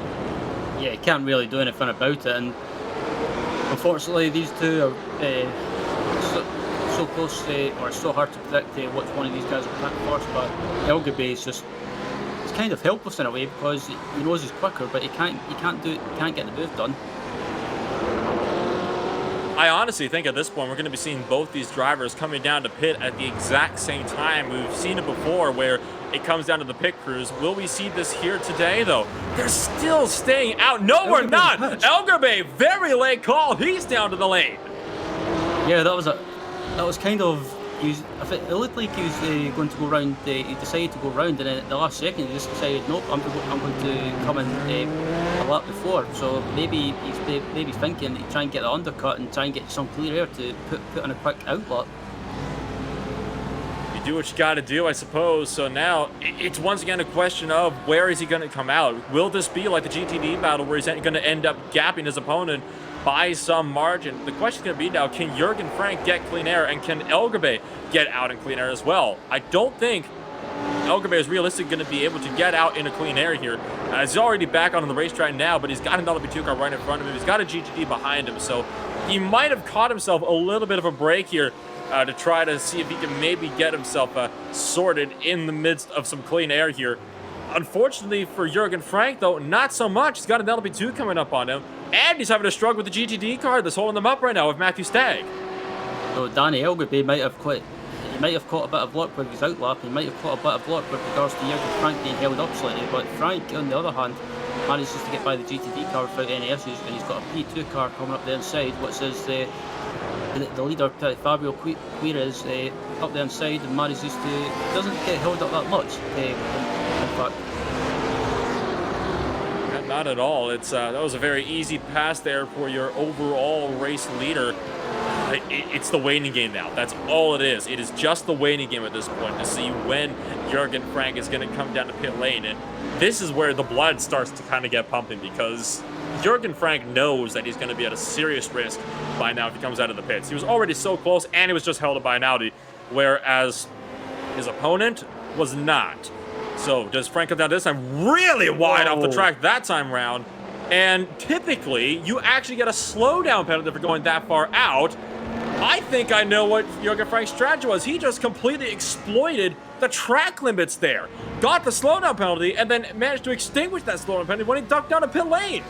Yeah, he can't really do anything about it. And unfortunately, these two are so close, or so hard to predict which one of these guys will attack first. But Elgaby is he's kind of helpless in a way because he knows he's quicker, but he can't get the move done. I honestly think at this point we're going to be seeing both these drivers coming down to pit at the exact same time. We've seen it before where it comes down to the pit crews. Will we see this here today, though? They're still staying out. No, we're not. Elgaby, very late call. He's down to the lane. Yeah, that was kind of. It looked like he was going to go round. He decided to go round, and then at the last second, he just decided, nope, I'm going to come in a lap before. So maybe he's thinking to try and get the undercut and try and get some clear air to put on a quick outlap. You do what you got to do, I suppose. So now it's once again a question of where is he going to come out? Will this be like the GTD battle where he's going to end up gapping his opponent by some margin? The question is going to be now, can Jürgen Frank get clean air, and can Elgaby get out in clean air as well? I don't think Elgaby is realistically going to be able to get out in a clean air here. He's already back on the racetrack now, but he's got an LMB2 car right in front of him. He's got a GTD behind him, so he might have caught himself a little bit of a break here to try to see if he can maybe get himself sorted in the midst of some clean air here. Unfortunately for Jürgen Frank, though, not so much. He's got an LMB2 coming up on him, and he's having to struggle with the GTD car that's holding them up right now with Matthew Stagg. So Danny Elgaby might have caught a bit of luck with his outlap. He might have caught a bit of luck with regards to Jürgen Frank being held up slightly, but Frank, on the other hand, manages to get by the GTD car without any issues, and he's got a P2 car coming up the inside, which is the leader, Fabio Quires, up the inside, and manages to doesn't get held up that much. In fact. Not at all. It's that was a very easy pass there for your overall race leader. It's the waiting game now. That's all it is. It is just the waiting game at this point to see when Jürgen Frank is going to come down to pit lane. And this is where the blood starts to kind of get pumping, because Jürgen Frank knows that he's going to be at a serious risk by now if he comes out of the pits. He was already so close, and he was just held up by an Audi, whereas his opponent was not. So does Frank come down this time really wide off the track that time round? And typically, you actually get a slowdown penalty for going that far out. I think I know what Jürgen Frank's strategy was. He just completely exploited the track limits there. Got the slowdown penalty, and then managed to extinguish that slowdown penalty when he ducked down a pit lane.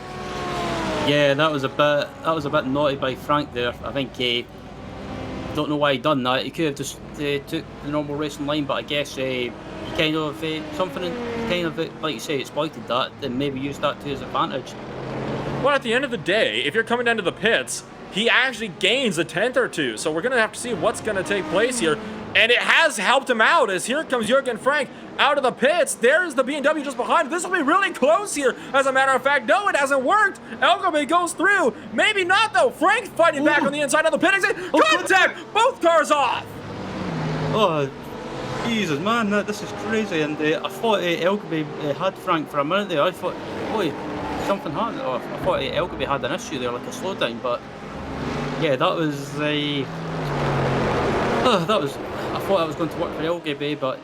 Yeah, that was a bit naughty by Frank there. I think don't know why he done that. He could have just took the normal racing line, but I guess he kind of like you say, exploited that and maybe used that to his advantage. Well, at the end of the day, if you're coming down to the pits, he actually gains a tenth or two. So we're going to have to see what's going to take place here. And it has helped him out, as here comes Jürgen Frank out of the pits. There's the BMW just behind. This will be really close here. As a matter of fact, no, it hasn't worked. Elgobay goes through. Maybe not, though. Frank fighting back on the inside of the pit exit. Contact! Both cars off! Oh, Jesus, man, this is crazy. And I thought Elgobay had Frank for a minute there. I thought, boy, something happened. Oh, I thought Elgobay had an issue there, like a slowdown. But yeah, that was I thought I was going to work for Elgobay, but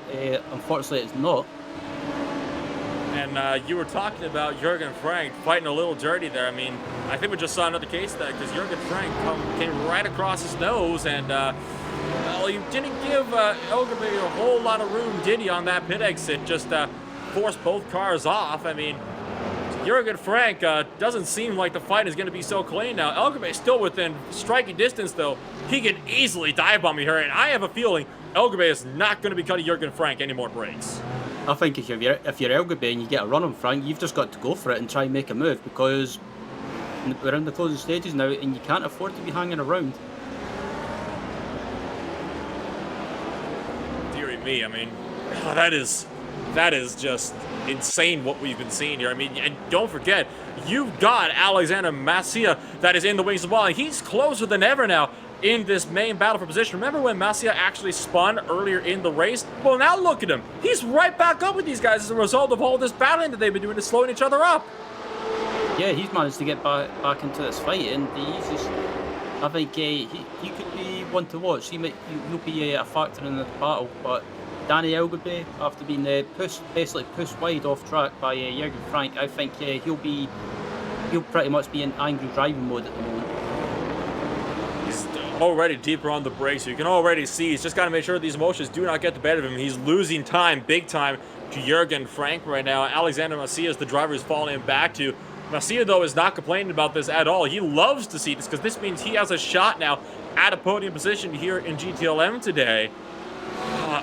unfortunately it's not. And you were talking about Jürgen Frank fighting a little dirty there. I mean, I think we just saw another case of that, because Jürgen Frank came right across his nose, and well, you didn't give Elgobay a whole lot of room, did he, on that pit exit? Just forced both cars off. I mean, Jürgen Frank doesn't seem like the fight is going to be so clean now. Elgobay still within striking distance, though. He could easily dive bomb me here, and I have a feeling Elgobay is not going to be cutting Jürgen Frank any more breaks. I think if you're Elgobay and you get a run on Frank, you've just got to go for it and try and make a move, because we're in the closing stages now and you can't afford to be hanging around. Deary me, I mean, that is just insane what we've been seeing here. I mean, and don't forget, you've got Alexander Masia that is in the wings as well, and he's closer than ever now in this main battle for position. Remember when Masia actually spun earlier in the race? Well, now look at him. He's right back up with these guys as a result of all this battling that they've been doing to slowing each other up. Yeah, he's managed to get back into this fight, and he's just, I think he could be one to watch. He'll be a factor in the battle, but Danny Elgobay, after being basically pushed wide off track by Jürgen Frank, I think he'll pretty much be in angry driving mode at the moment. He's already deeper on the brakes, so you can already see he's just got to make sure these emotions do not get the better of him. He's losing time, big time, to Jürgen Frank right now. Alexander Masia is the driver who's falling back to. Masia, though, is not complaining about this at all. He loves to see this, because this means he has a shot now at a podium position here in GTLM today.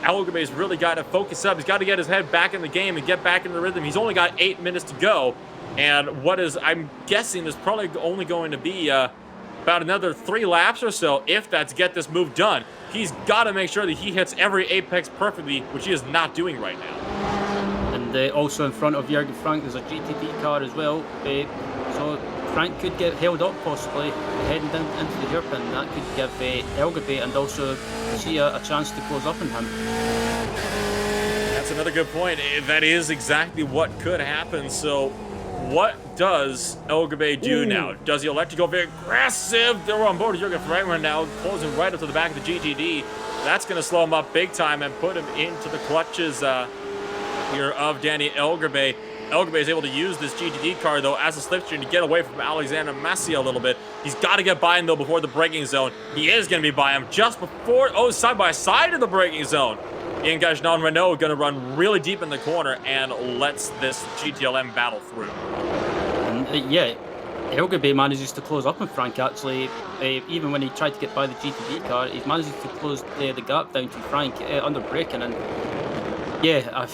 Elgobay's really got to focus up. He's got to get his head back in the game and get back in the rhythm. He's only got 8 minutes to go, and what is, I'm guessing, is probably only going to be about another 3 laps or so, if that's get this move done. He's got to make sure that he hits every apex perfectly, which he is not doing right now. And also in front of Jürgen Frank, there's a GTD car as well. So Frank could get held up possibly heading down into the hairpin. That could give Elgobay and also Masia a chance to close up on him. That's another good point. That is exactly what could happen. So what does Elgobay do now? Does he elect to go very aggressive? They're on board with Jürgen Frank right now, closing right up to the back of the GTD. That's going to slow him up big time and put him into the clutches here of Danny Elgobay. Elgobay is able to use this GTD car, though, as a slipstream to get away from Alexander Masia a little bit. He's got to get by him, though, before the braking zone. He is going to be by him just before, side by side in the braking zone. Ian Gagnon Renault going to run really deep in the corner and lets this GTLM battle through. Yeah, Elgobay manages to close up on Frank, actually. Even when he tried to get by the GTD car, he's managed to close the gap down to Frank under braking. And yeah,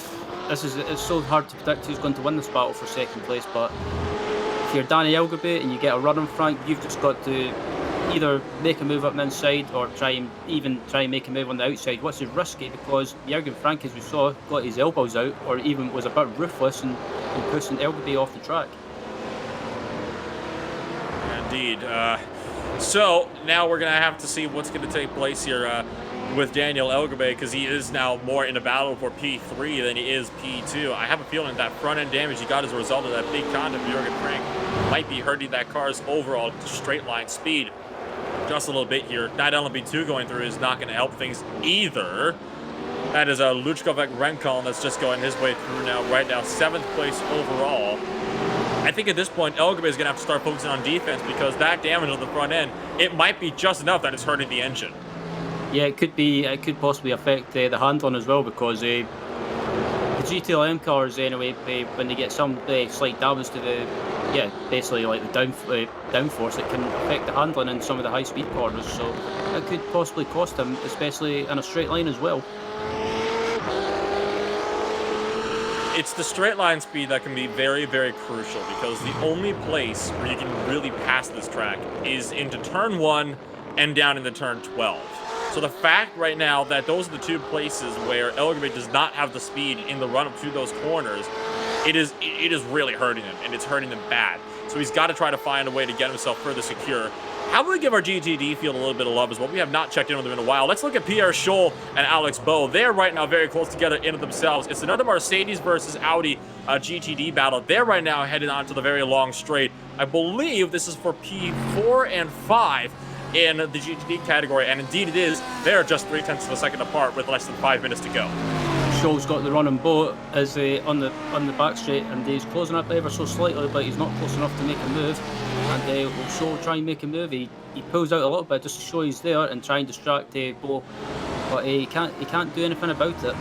it's so hard to predict who's going to win this battle for second place, but if you're Danny Elgobay and you get a run on Frank, you've just got to either make a move up the inside or try and make a move on the outside, which is risky because Jürgen Frank, as we saw, got his elbows out or even was a bit ruthless and pushing Elgobay off the track. Indeed. So now we're going to have to see what's going to take place here with Daniel Elgobay, because he is now more in a battle for P3 than he is P2. I have a feeling that front-end damage he got as a result of that big contact of Jürgen Frank might be hurting that car's overall straight line speed just a little bit here. Not LMP2 going through is not going to help things either. That is a Luchkovic Renkoln that's just going his way through now, right now, 7th place overall. I think at this point, Elgobay is going to have to start focusing on defense, because that damage on the front end, it might be just enough that it's hurting the engine. Yeah, it could possibly affect the handling as well, because the GTLM cars, anyway, when they get some slight damage to yeah, basically like the downforce, it can affect the handling in some of the high speed corners, so it could possibly cost him, especially in a straight line as well. It's the straight line speed that can be very, very crucial, because the only place where you can really pass this track is into turn 1 and down into turn 12. So the fact right now that those are the two places where Elgabe does not have the speed in the run-up to those corners, it is really hurting him, and it's hurting him bad. So he's got to try to find a way to get himself further secure. How about we give our GTD field a little bit of love as well? We have not checked in with them in a while. Let's look at Pierre Scholl and Alex Bow. They're right now very close together in themselves. It's another Mercedes versus Audi GTD battle. They're right now headed on to the very long straight. I believe this is for P4 and 5 in the GTD category, and indeed it is. They're just 0.3 of a second apart with less than 5 minutes to go. Scholl's got the run and Bow is on the back straight, and he's closing up ever so slightly, but he's not close enough to make a move. And Scholl try and make a move. He pulls out a little bit just to show he's there and try and distract Bow, but he can't do anything about it.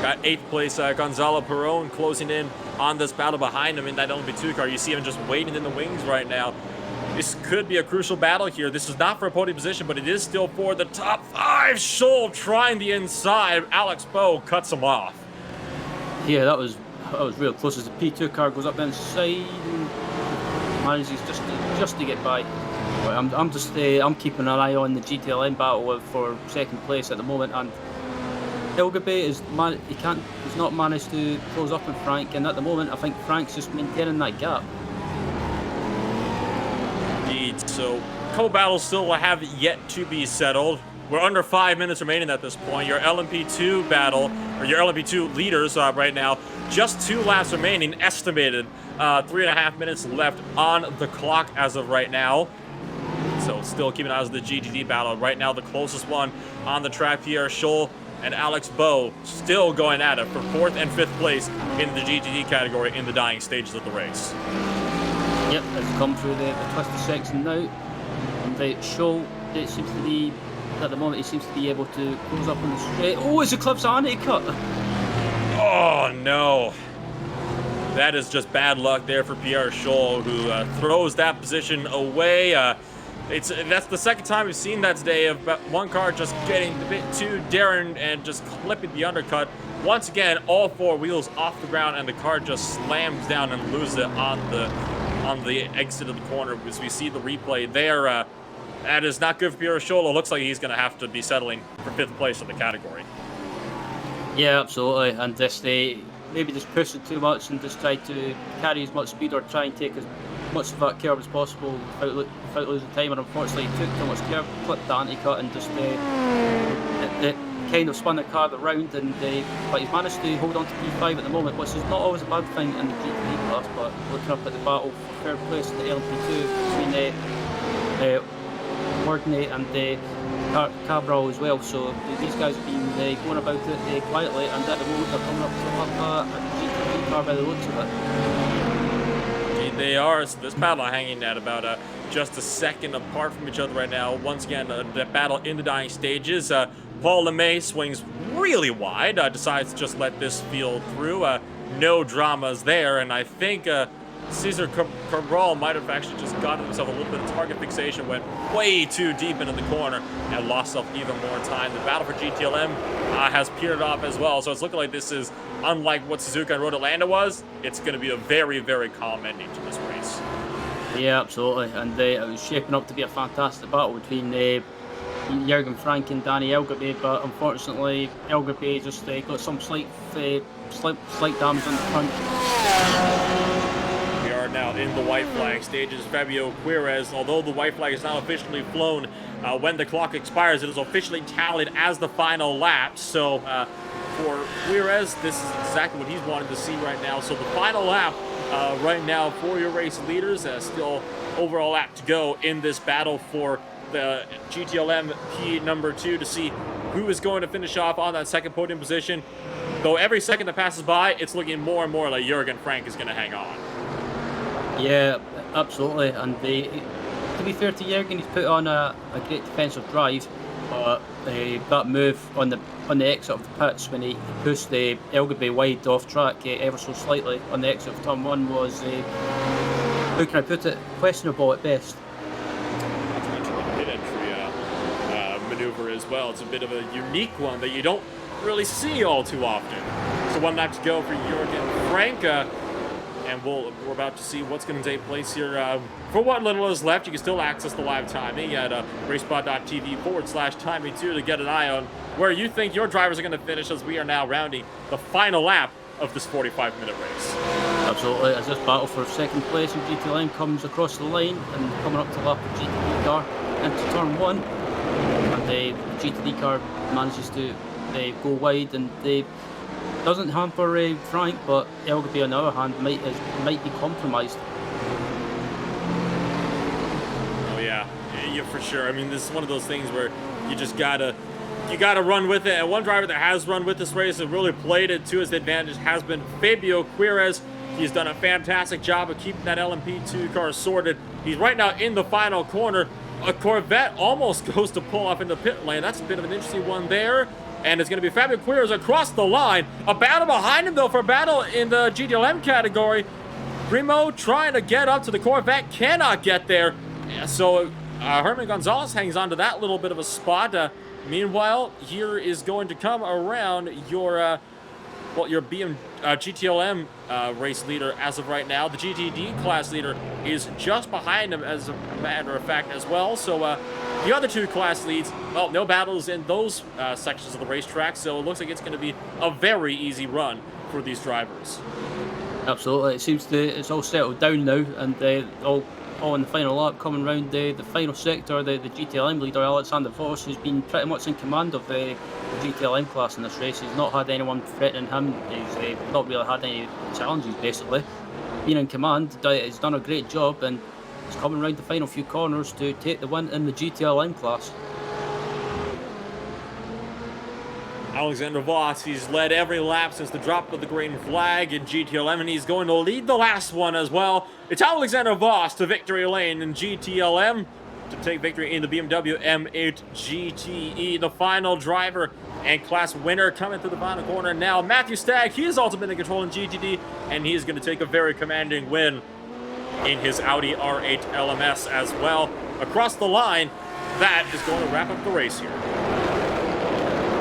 Got 8th place Gonzalo Perón closing in on this battle behind him in that LMP2 car. You see him just waiting in the wings right now. This could be a crucial battle here. This is not for a podium position, but it is still for the top 5. Scholl trying the inside. Alex Bow cuts him off. Yeah, that was real close as the P2 car goes up inside and manages just to get by. But I'm keeping an eye on the GTLM battle for 2nd place at the moment, and Elgabe he's not managed to close up on Frank, and at the moment I think Frank's just maintaining that gap. So, co-battles still have yet to be settled. We're under 5 minutes remaining at this point. Your LMP2 battle, or your LMP2 leaders right now, just 2 laps remaining, estimated 3.5 minutes left on the clock as of right now. So still keeping eyes on the GTD battle. Right now the closest one on the track, Pierre Scholl and Alex Bow, still going at it for 4th and 5th place in the GTD category in the dying stages of the race. Yep, has come through the twisted section now, and Scholl, it seems to be, at the moment, he seems to be able to close up on the straight. Oh, it's a Clips anti-cut! Oh, no. That is just bad luck there for Pierre Scholl, who throws that position away. That's the 2nd time we've seen that today of one car just getting a bit too daring and just clipping the undercut. Once again, all 4 wheels off the ground, and the car just slams down and loses it on the exit of the corner. As we see the replay there, that is not good for Pierre Scholl. It looks like he's going to have to be settling for 5th place in the category. Yeah, absolutely. And maybe just push it too much and just try to carry as much speed or try and take as much of that curve as possible without losing time. And unfortunately, he took too much curve, clipped the anti-cut, and just it kind of spun the car around. But he's managed to hold on to P5 at the moment, which is not always a bad thing in the GTD class. But looking up at the battle for 3rd place in the LMP2 between Wardney and Cabral as well. So these guys have been going about it quietly, and at the moment they're coming up to a GTD car by the looks of it. Indeed they are. So this battle hanging at about just a second apart from each other right now. Once again, the battle in the dying stages. Paul LeMay swings really wide, decides to just let this field through. No dramas there, and I think Cesar Cabral might have actually just gotten himself a little bit of target fixation, went way too deep into the corner, and lost himself even more time. The battle for GTLM has peered off as well, so it's looking like this is, unlike what Suzuka and Road Atlanta was, it's going to be a very, very calm ending to this race. Yeah, absolutely, and it was shaping up to be a fantastic battle between Jürgen Frank and Danny Elgabe, but unfortunately Elgabe just got some slight damage on the front. We are now in the white flag stages. Fabio Quirez, although the white flag is not officially flown, when the clock expires, it is officially tallied as the final lap. So for Quirez, this is exactly what he's wanted to see right now. So the final lap right now for your race leaders, still overall lap to go in this battle for the GTLM P number 2 to see who is going to finish off on that 2nd podium position. Though every second that passes by, it's looking more and more like Jürgen Frank is going to hang on. Yeah, absolutely. And to be fair to Jürgen, he's put on a great defensive drive. but that move on the exit of the pits when he pushed the Elgby wide off track ever so slightly on the exit of turn one was, how can I put it, questionable at best. Not to mention the pit entry maneuver as well. It's a bit of a unique one that you don't really see all too often. So one lap to go for Jurgen Frank. And we're about to see what's going to take place here. For what little is left, you can still access the live timing at racebot.tv/timing2 to get an eye on where you think your drivers are going to finish, as we are now rounding the final lap of this 45-minute race. Absolutely, as this battle for second place in GTLM comes across the line and coming up to lap the GTD car into turn one, and the GTD car manages to go wide, and they doesn't hamper Frank, but Elgby on the other hand might be compromised. Oh yeah, for sure. I mean, this is one of those things where you just gotta run with it. And one driver that has run with this race and really played it to his advantage has been Fabio Quiroz. He's done a fantastic job of keeping that LMP2 car sorted. He's right now in the final corner. A Corvette almost goes to pull off into pit lane. That's a bit of an interesting one there. And it's going to be Fabio Quiroz across the line. A battle behind him, though, for a battle in the GTLM category. Primo trying to get up to the Corvette, cannot get there. So Herman Gonzalez hangs on to that little bit of a spot. Meanwhile, here is going to come around your GTLM race leader as of right now. The GTD class leader is just behind him, as a matter of fact, as well. So the other two class leads, well, no battles in those sections of the racetrack, so it looks like it's going to be a very easy run for these drivers. Absolutely, it seems it's all settled down now, and all in the final lap, coming round the final sector. The GTLM leader, Alexander Voss, who's been pretty much in command of the GTLM class in this race. He's not had anyone threatening him. He's not really had any challenges, basically. Being in command, he's done a great job, and he's coming round the final few corners to take the win in the GTLM class. Alexander Voss, he's led every lap since the drop of the green flag in GTLM, and he's going to lead the last one as well. It's Alexander Voss to victory lane in GTLM to take victory in the BMW M8 GTE. The final driver and class winner coming through the final corner now. Matthew Stagg, he is ultimately in control in GTD, and he is going to take a very commanding win in his Audi R8 LMS as well. Across the line, that is going to wrap up the race here.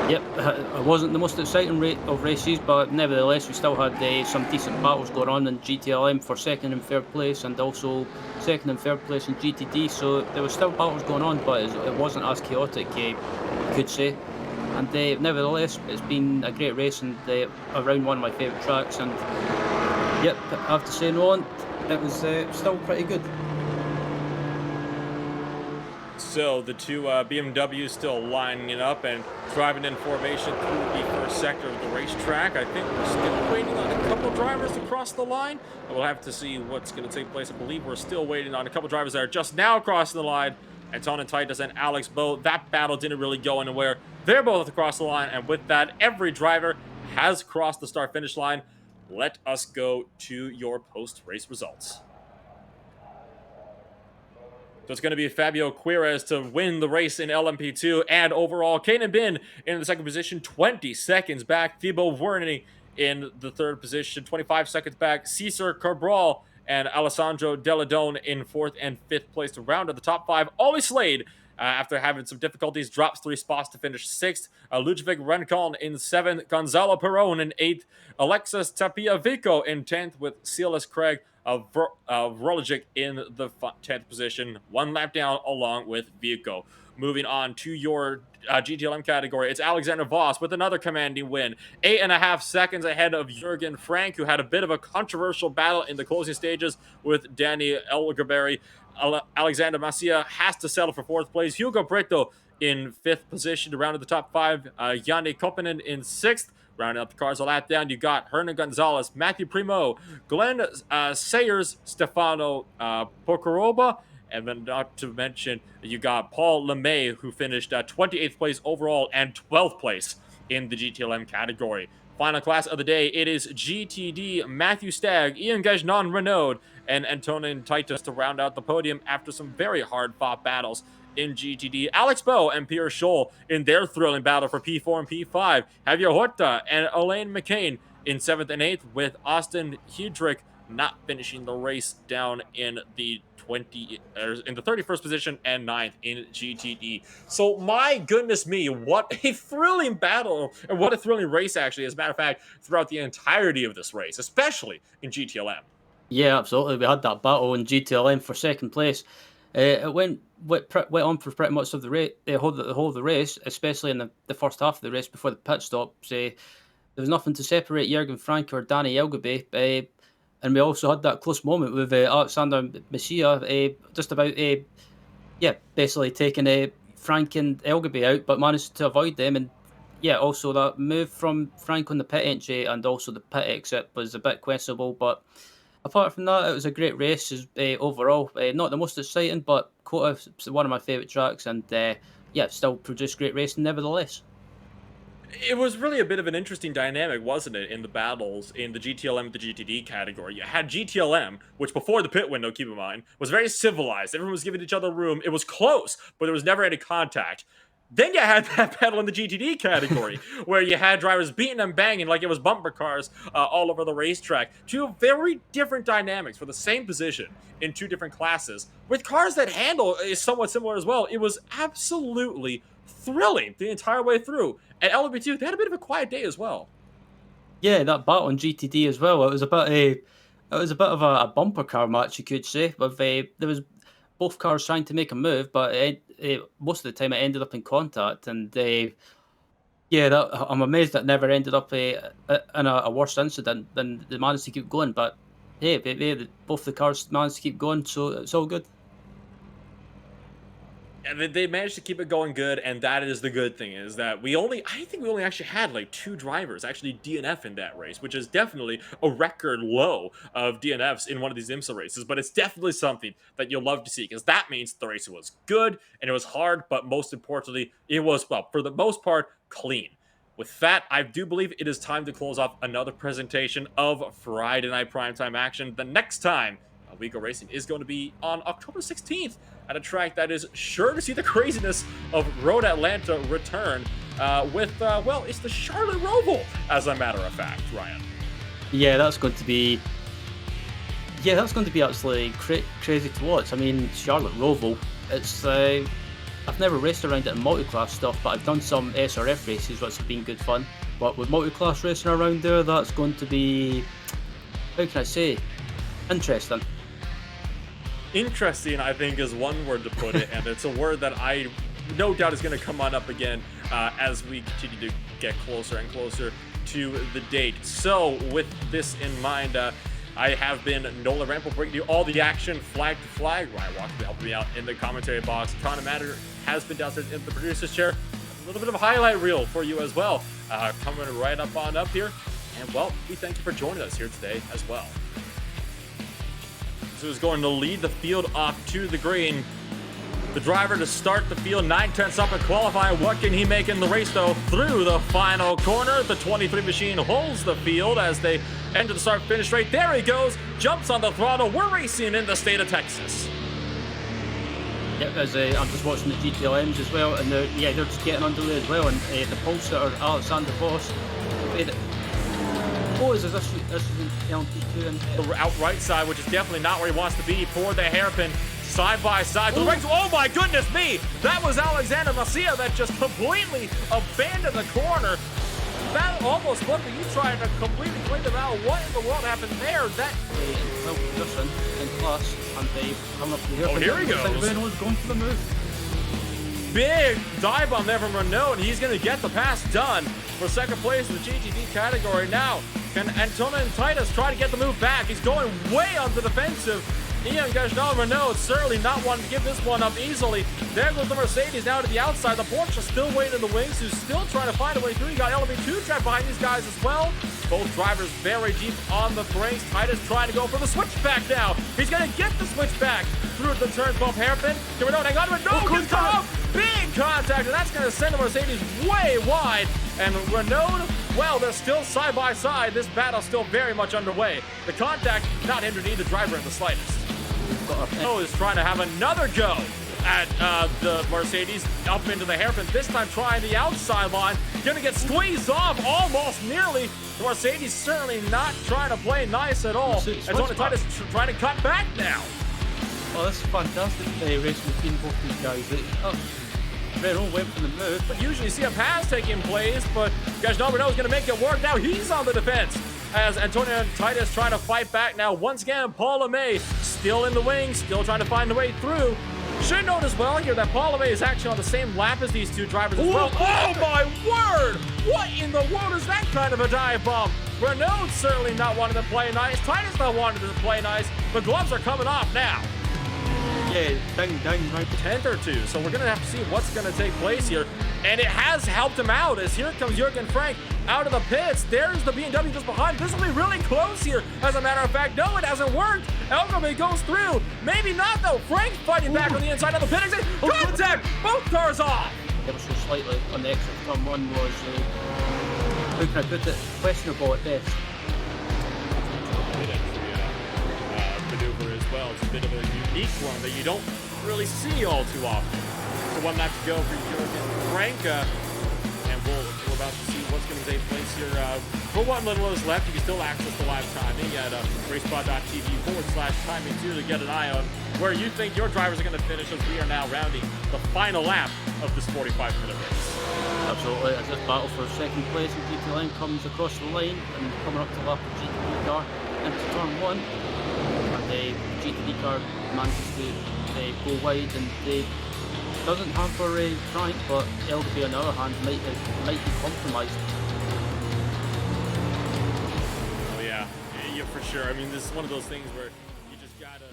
Yep, it wasn't the most exciting rate of races, but nevertheless we still had some decent battles going on in GTLM for second and third place, and also second and third place in GTD, so there were still battles going on, but it wasn't as chaotic, you could say. And nevertheless, it's been a great race, and around one of my favourite tracks, and yep, I have to say, Nolan, it was still pretty good. So the two BMWs still lining up and driving in formation through the first sector of the racetrack. I think we're still waiting on a couple drivers to cross the line. We'll have to see what's going to take place. I believe we're still waiting on a couple drivers that are just now crossing the line. Anton Titus and Alex Bowe. That battle didn't really go anywhere. They're both across the line, and with that, every driver has crossed the start-finish line. Let us go to your post-race results. So it's going to be Fabio Quiroz to win the race in LMP2, and overall, Kanan Bin in the second position, 20 seconds back. Thibaut Verny in the third position, 25 seconds back. Cesar Cabral and Alessandro Deladone in fourth and fifth place to round out the top five. Ollie Slade, after having some difficulties, drops 3 spots to finish sixth. Ludwig Rencon in seventh. Gonzalo Perron in eighth. Alexis Tapia Vico in 10th, with Silas Craig Vroligic in the 10th position, 1 lap down along with Vico. Moving on to your GTLM category, it's Alexander Voss with another commanding win, 8.5 seconds ahead of Jurgen Frank, who had a bit of a controversial battle in the closing stages with Danny Elgaberry. Alexander Macia has to settle for fourth place. Hugo Brito in fifth position to round out the top five. Yanni Koppinen in sixth. Rounding up the cars a lap down, you got Hernan Gonzalez, Matthew Primo, Glenn Sayers, Stefano Pocoroba, and then not to mention, you got Paul LeMay, who finished 28th place overall and 12th place in the GTLM category. Final class of the day, it is GTD, Matthew Stagg, Ian Gagnon Renaud, and Antonin Titus to round out the podium after some very hard-fought battles in GTD. Alex Bowe and Pierre Scholl in their thrilling battle for P4 and P5. Javier Horta and Elaine McCain in 7th and 8th, with Austin Hedrick not finishing the race down in the 31st position and 9th in GTD. So my goodness me, what a thrilling battle, and what a thrilling race actually, as a matter of fact, throughout the entirety of this race, especially in GTLM. Yeah, absolutely. We had that battle in GTLM for second place. It went on for pretty much of the race, the whole of the race, especially in the first half of the race before the pit stops. There was nothing to separate Jürgen Frank or Danny Elgaby. And we also had that close moment with Alexander Messia, just about, basically taking Frank and Elgaby out, but managed to avoid them. And yeah, also that move from Frank on the pit entry and also the pit exit was a bit questionable. But apart from that, it was a great race overall. Not the most exciting, but COTA is one of my favourite tracks, and still produced great racing nevertheless. It was really a bit of an interesting dynamic, wasn't it, in the battles in the GTLM and the GTD category. You had GTLM, which before the pit window, keep in mind, was very civilized. Everyone was giving each other room. It was close, but there was never any contact. Then you had that battle in the GTD category, where you had drivers beating and banging like it was bumper cars all over the racetrack. Two very different dynamics for the same position in two different classes, with cars that handle is somewhat similar as well. It was absolutely thrilling the entire way through. And LB2, they had a bit of a quiet day as well. Yeah, that battle in GTD as well. It was a bit of a bumper car match, you could say. With there was both cars trying to make a move, but most of the time it ended up in contact. And I'm amazed that never ended up in a worse incident than they managed to keep going. But hey, both the cars managed to keep going, so it's all good. And they managed to keep it going good, and that is the good thing, is that I think we only actually had like 2 drivers actually DNF in that race, which is definitely a record low of DNFs in one of these IMSA races, but it's definitely something that you'll love to see, because that means the race was good, and it was hard, but most importantly, it was, well, for the most part, clean. With that, I do believe it is time to close off another presentation of Friday Night Primetime Action. The next time We Go Racing is going to be on October 16th at a track that is sure to see the craziness of Road Atlanta return well, it's the Charlotte Roval, as a matter of fact, Ryan. Yeah, that's going to be absolutely crazy to watch. I mean, Charlotte Roval, it's I've never raced around it in multi-class stuff, but I've done some SRF races, which have been good fun. But with multi-class racing around there, that's going to be, how can I say, interesting. Interesting, I think, is one word to put it, and it's a word that I no doubt is going to come on up again as we continue to get closer and closer to the date. So, with this in mind, I have been Nolan Rampel, bringing you all the action flag to flag. Ryan Walker helping me out in the commentary box. Connor Matter has been downstairs in the producer's chair. A little bit of a highlight reel for you as well, coming right up here. And, well, we thank you for joining us here today as well. So who's going to lead the field off to the green? The driver to start the field, 9/10 up in qualifying. What can he make in the race, though? Through the final corner, the 23 machine holds the field as they enter the start-finish straight. There he goes, jumps on the throttle. We're racing in the state of Texas. Yep, as I'm just watching the GTLMs as well, and they're just getting underway as well. And the Pulsar, Alexander Voss, is this LMP2 and the outright side, which is definitely not where he wants to be for the hairpin. Side by side. The race. Oh my goodness me! That was Alexander Macia that just completely abandoned the corner. That almost looked like you trying to completely clean them out. What in the world happened there? That. Well, Justin in class, and they come up here. Oh, here he goes. Like Renault's going for the move. Big dive bomb there from Renault, and he's going to get the pass done for second place in the GTD category. Now, can Antonin Titus try to get the move back? He's going way on the defensive. Ian Gajnal Renault certainly not wanting to give this one up easily. There goes the Mercedes now to the outside. The Porsche is still waiting in the wings, who's still trying to find a way through. You got LB2 track behind these guys as well. Both drivers very deep on the brakes. Titus trying to go for the switchback now. He's going to get the switchback through the turn bump hairpin. Can Renault hang on to it? No, gets cut off. Big contact, and that's going to send the Mercedes way wide. And Renault, well, they're still side by side. This battle still very much underway. The contact not hindering either driver in the slightest. Renault is trying to have another go at the Mercedes, up into the hairpin, this time trying the outside line, gonna get squeezed off almost nearly. The Mercedes certainly not trying to play nice at all. And Tony Titus trying to cut back now. Oh, this is fantastic race between both these guys. Renault went for the move. But usually you see a pass taking place, but you guys never know who's going to make it work. Now he's on the defense as Antonio Titus trying to fight back now. Once again, Paul LeMay still in the wings, still trying to find a way through. Should note as well here that Paul LeMay is actually on the same lap as these two drivers as well. Oh my word! What in the world is that kind of a dive bomb? Renault certainly not wanting to play nice. Titus not wanting to play nice. The gloves are coming off now. Yeah, dang, right. 10th or 2, so we're gonna have to see what's gonna take place here, and it has helped him out as here comes Jürgen Frank out of the pits. There's the BMW just behind. This will be really close here. As a matter of fact, no, it hasn't worked. Elgame goes through, maybe not though. Frank fighting back on the inside of the pit exit. Contact, both cars off. Ever so slightly on the exit turn one was, how can I put it, questionable at best. Maneuver as well. It's a bit of a unique one that you don't really see all too often. So one lap to go for Jürgen Frank, and we're about to see what's going to take place here. For what little is left, you can still access the live timing at racespod.tv/timing to get an eye on where you think your drivers are going to finish as we are now rounding the final lap of this 45-minute race. Absolutely, as this battle for second place in GTLM comes across the line and coming up to lap of GTD car into turn 1. The GTD car manages to go wide and doesn't hamper Frank, but LDB on the other hand might be compromised. Oh yeah, for sure. I mean, this is one of those things where you just gotta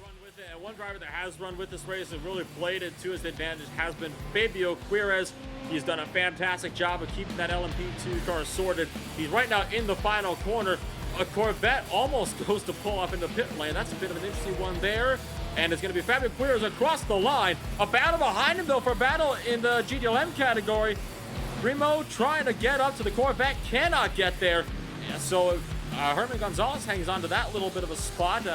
run with it. And one driver that has run with this race and really played it to his advantage has been Fabio Quiroz. He's done a fantastic job of keeping that LMP2 car sorted. He's right now in the final corner. A Corvette almost goes to pull off in the pit lane. That's a bit of an interesting one there. And it's going to be Fabio Quiroz across the line. A battle behind him, though, for battle in the GTLM category. Primo trying to get up to the Corvette, cannot get there. Yeah, so Herman Gonzalez hangs on to that little bit of a spot.